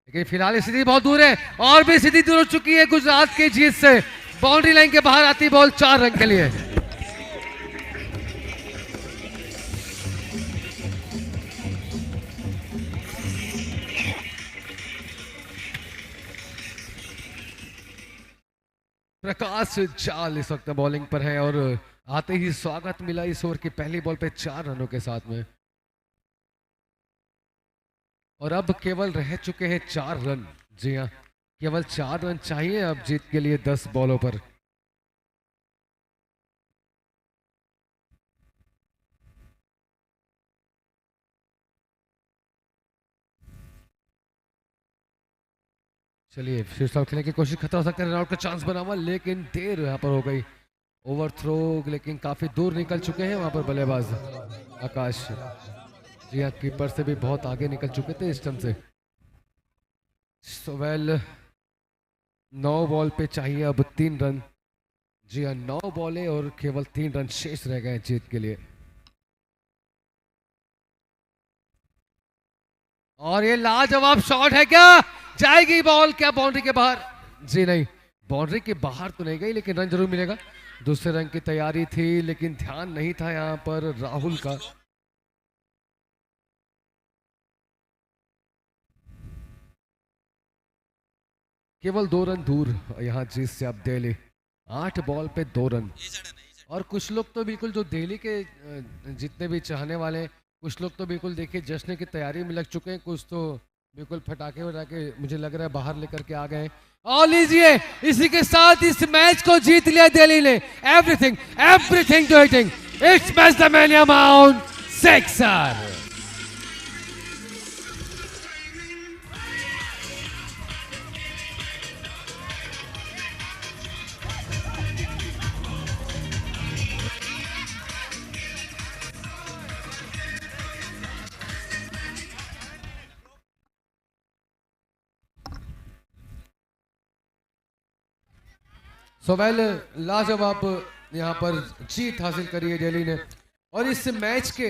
लेकिन फिलहाल स्थिति बहुत दूर है और भी स्थिति दूर हो चुकी है गुजरात की जीत से। बाउंड्री लाइन के बाहर आती बॉल 4 रन के लिए। प्रकाश जाल इस वक्त बॉलिंग पर है और आते ही स्वागत मिला इस ओवर की पहली बॉल पे 4 रनों के साथ में। और अब केवल रह चुके हैं 4 रन। जी हाँ, केवल 4 रन चाहिए अब जीत के लिए 10 बॉलों पर। चलिए फिर से खेलने की कोशिश, खतरा हो सकता है, रनआउट का चांस बना हुआ लेकिन देर यहाँ पर हो गई। ओवर थ्रो लेकिन काफी दूर निकल चुके हैं वहां पर बल्लेबाज आकाश। जी हाँ, कीपर से भी बहुत आगे निकल चुके थे इस टर्म से। सोवेल 9 बॉल पे चाहिए अब 3 रन। जी हाँ, 9 बॉलें और केवल 3 रन शेष रह गए जीत के लिए। और ये लाजवाब शॉट है, क्या जाएगी बॉल, क्या बाउंड्री के बाहर? जी नहीं, बाउंड्री के बाहर तो नहीं गई लेकिन रन जरूर मिलेगा। दूसरे रन की तैयारी थी लेकिन ध्यान नहीं था यहाँ पर राहुल का। केवल 2 रन दूर यहाँ जीत से अब दिल्ली। 8 बॉल पे 2 रन। और कुछ लोग तो बिल्कुल जो दिल्ली के जितने भी चाहने वाले हैं, कुछ लोग तो बिल्कुल देखिए जश्न की तैयारी में लग चुके हैं, कुछ तो बिल्कुल फटाके वटाके मुझे लग रहा है बाहर लेकर के आ गए। और लीजिए, इसी के साथ इस मैच को जीत लिया दिल्ली ने। Everything to hitting, it's match the man amount 6। सोवेल लाजवाब यहाँ पर जीत हासिल करी है दिल्ली ने। और इस मैच के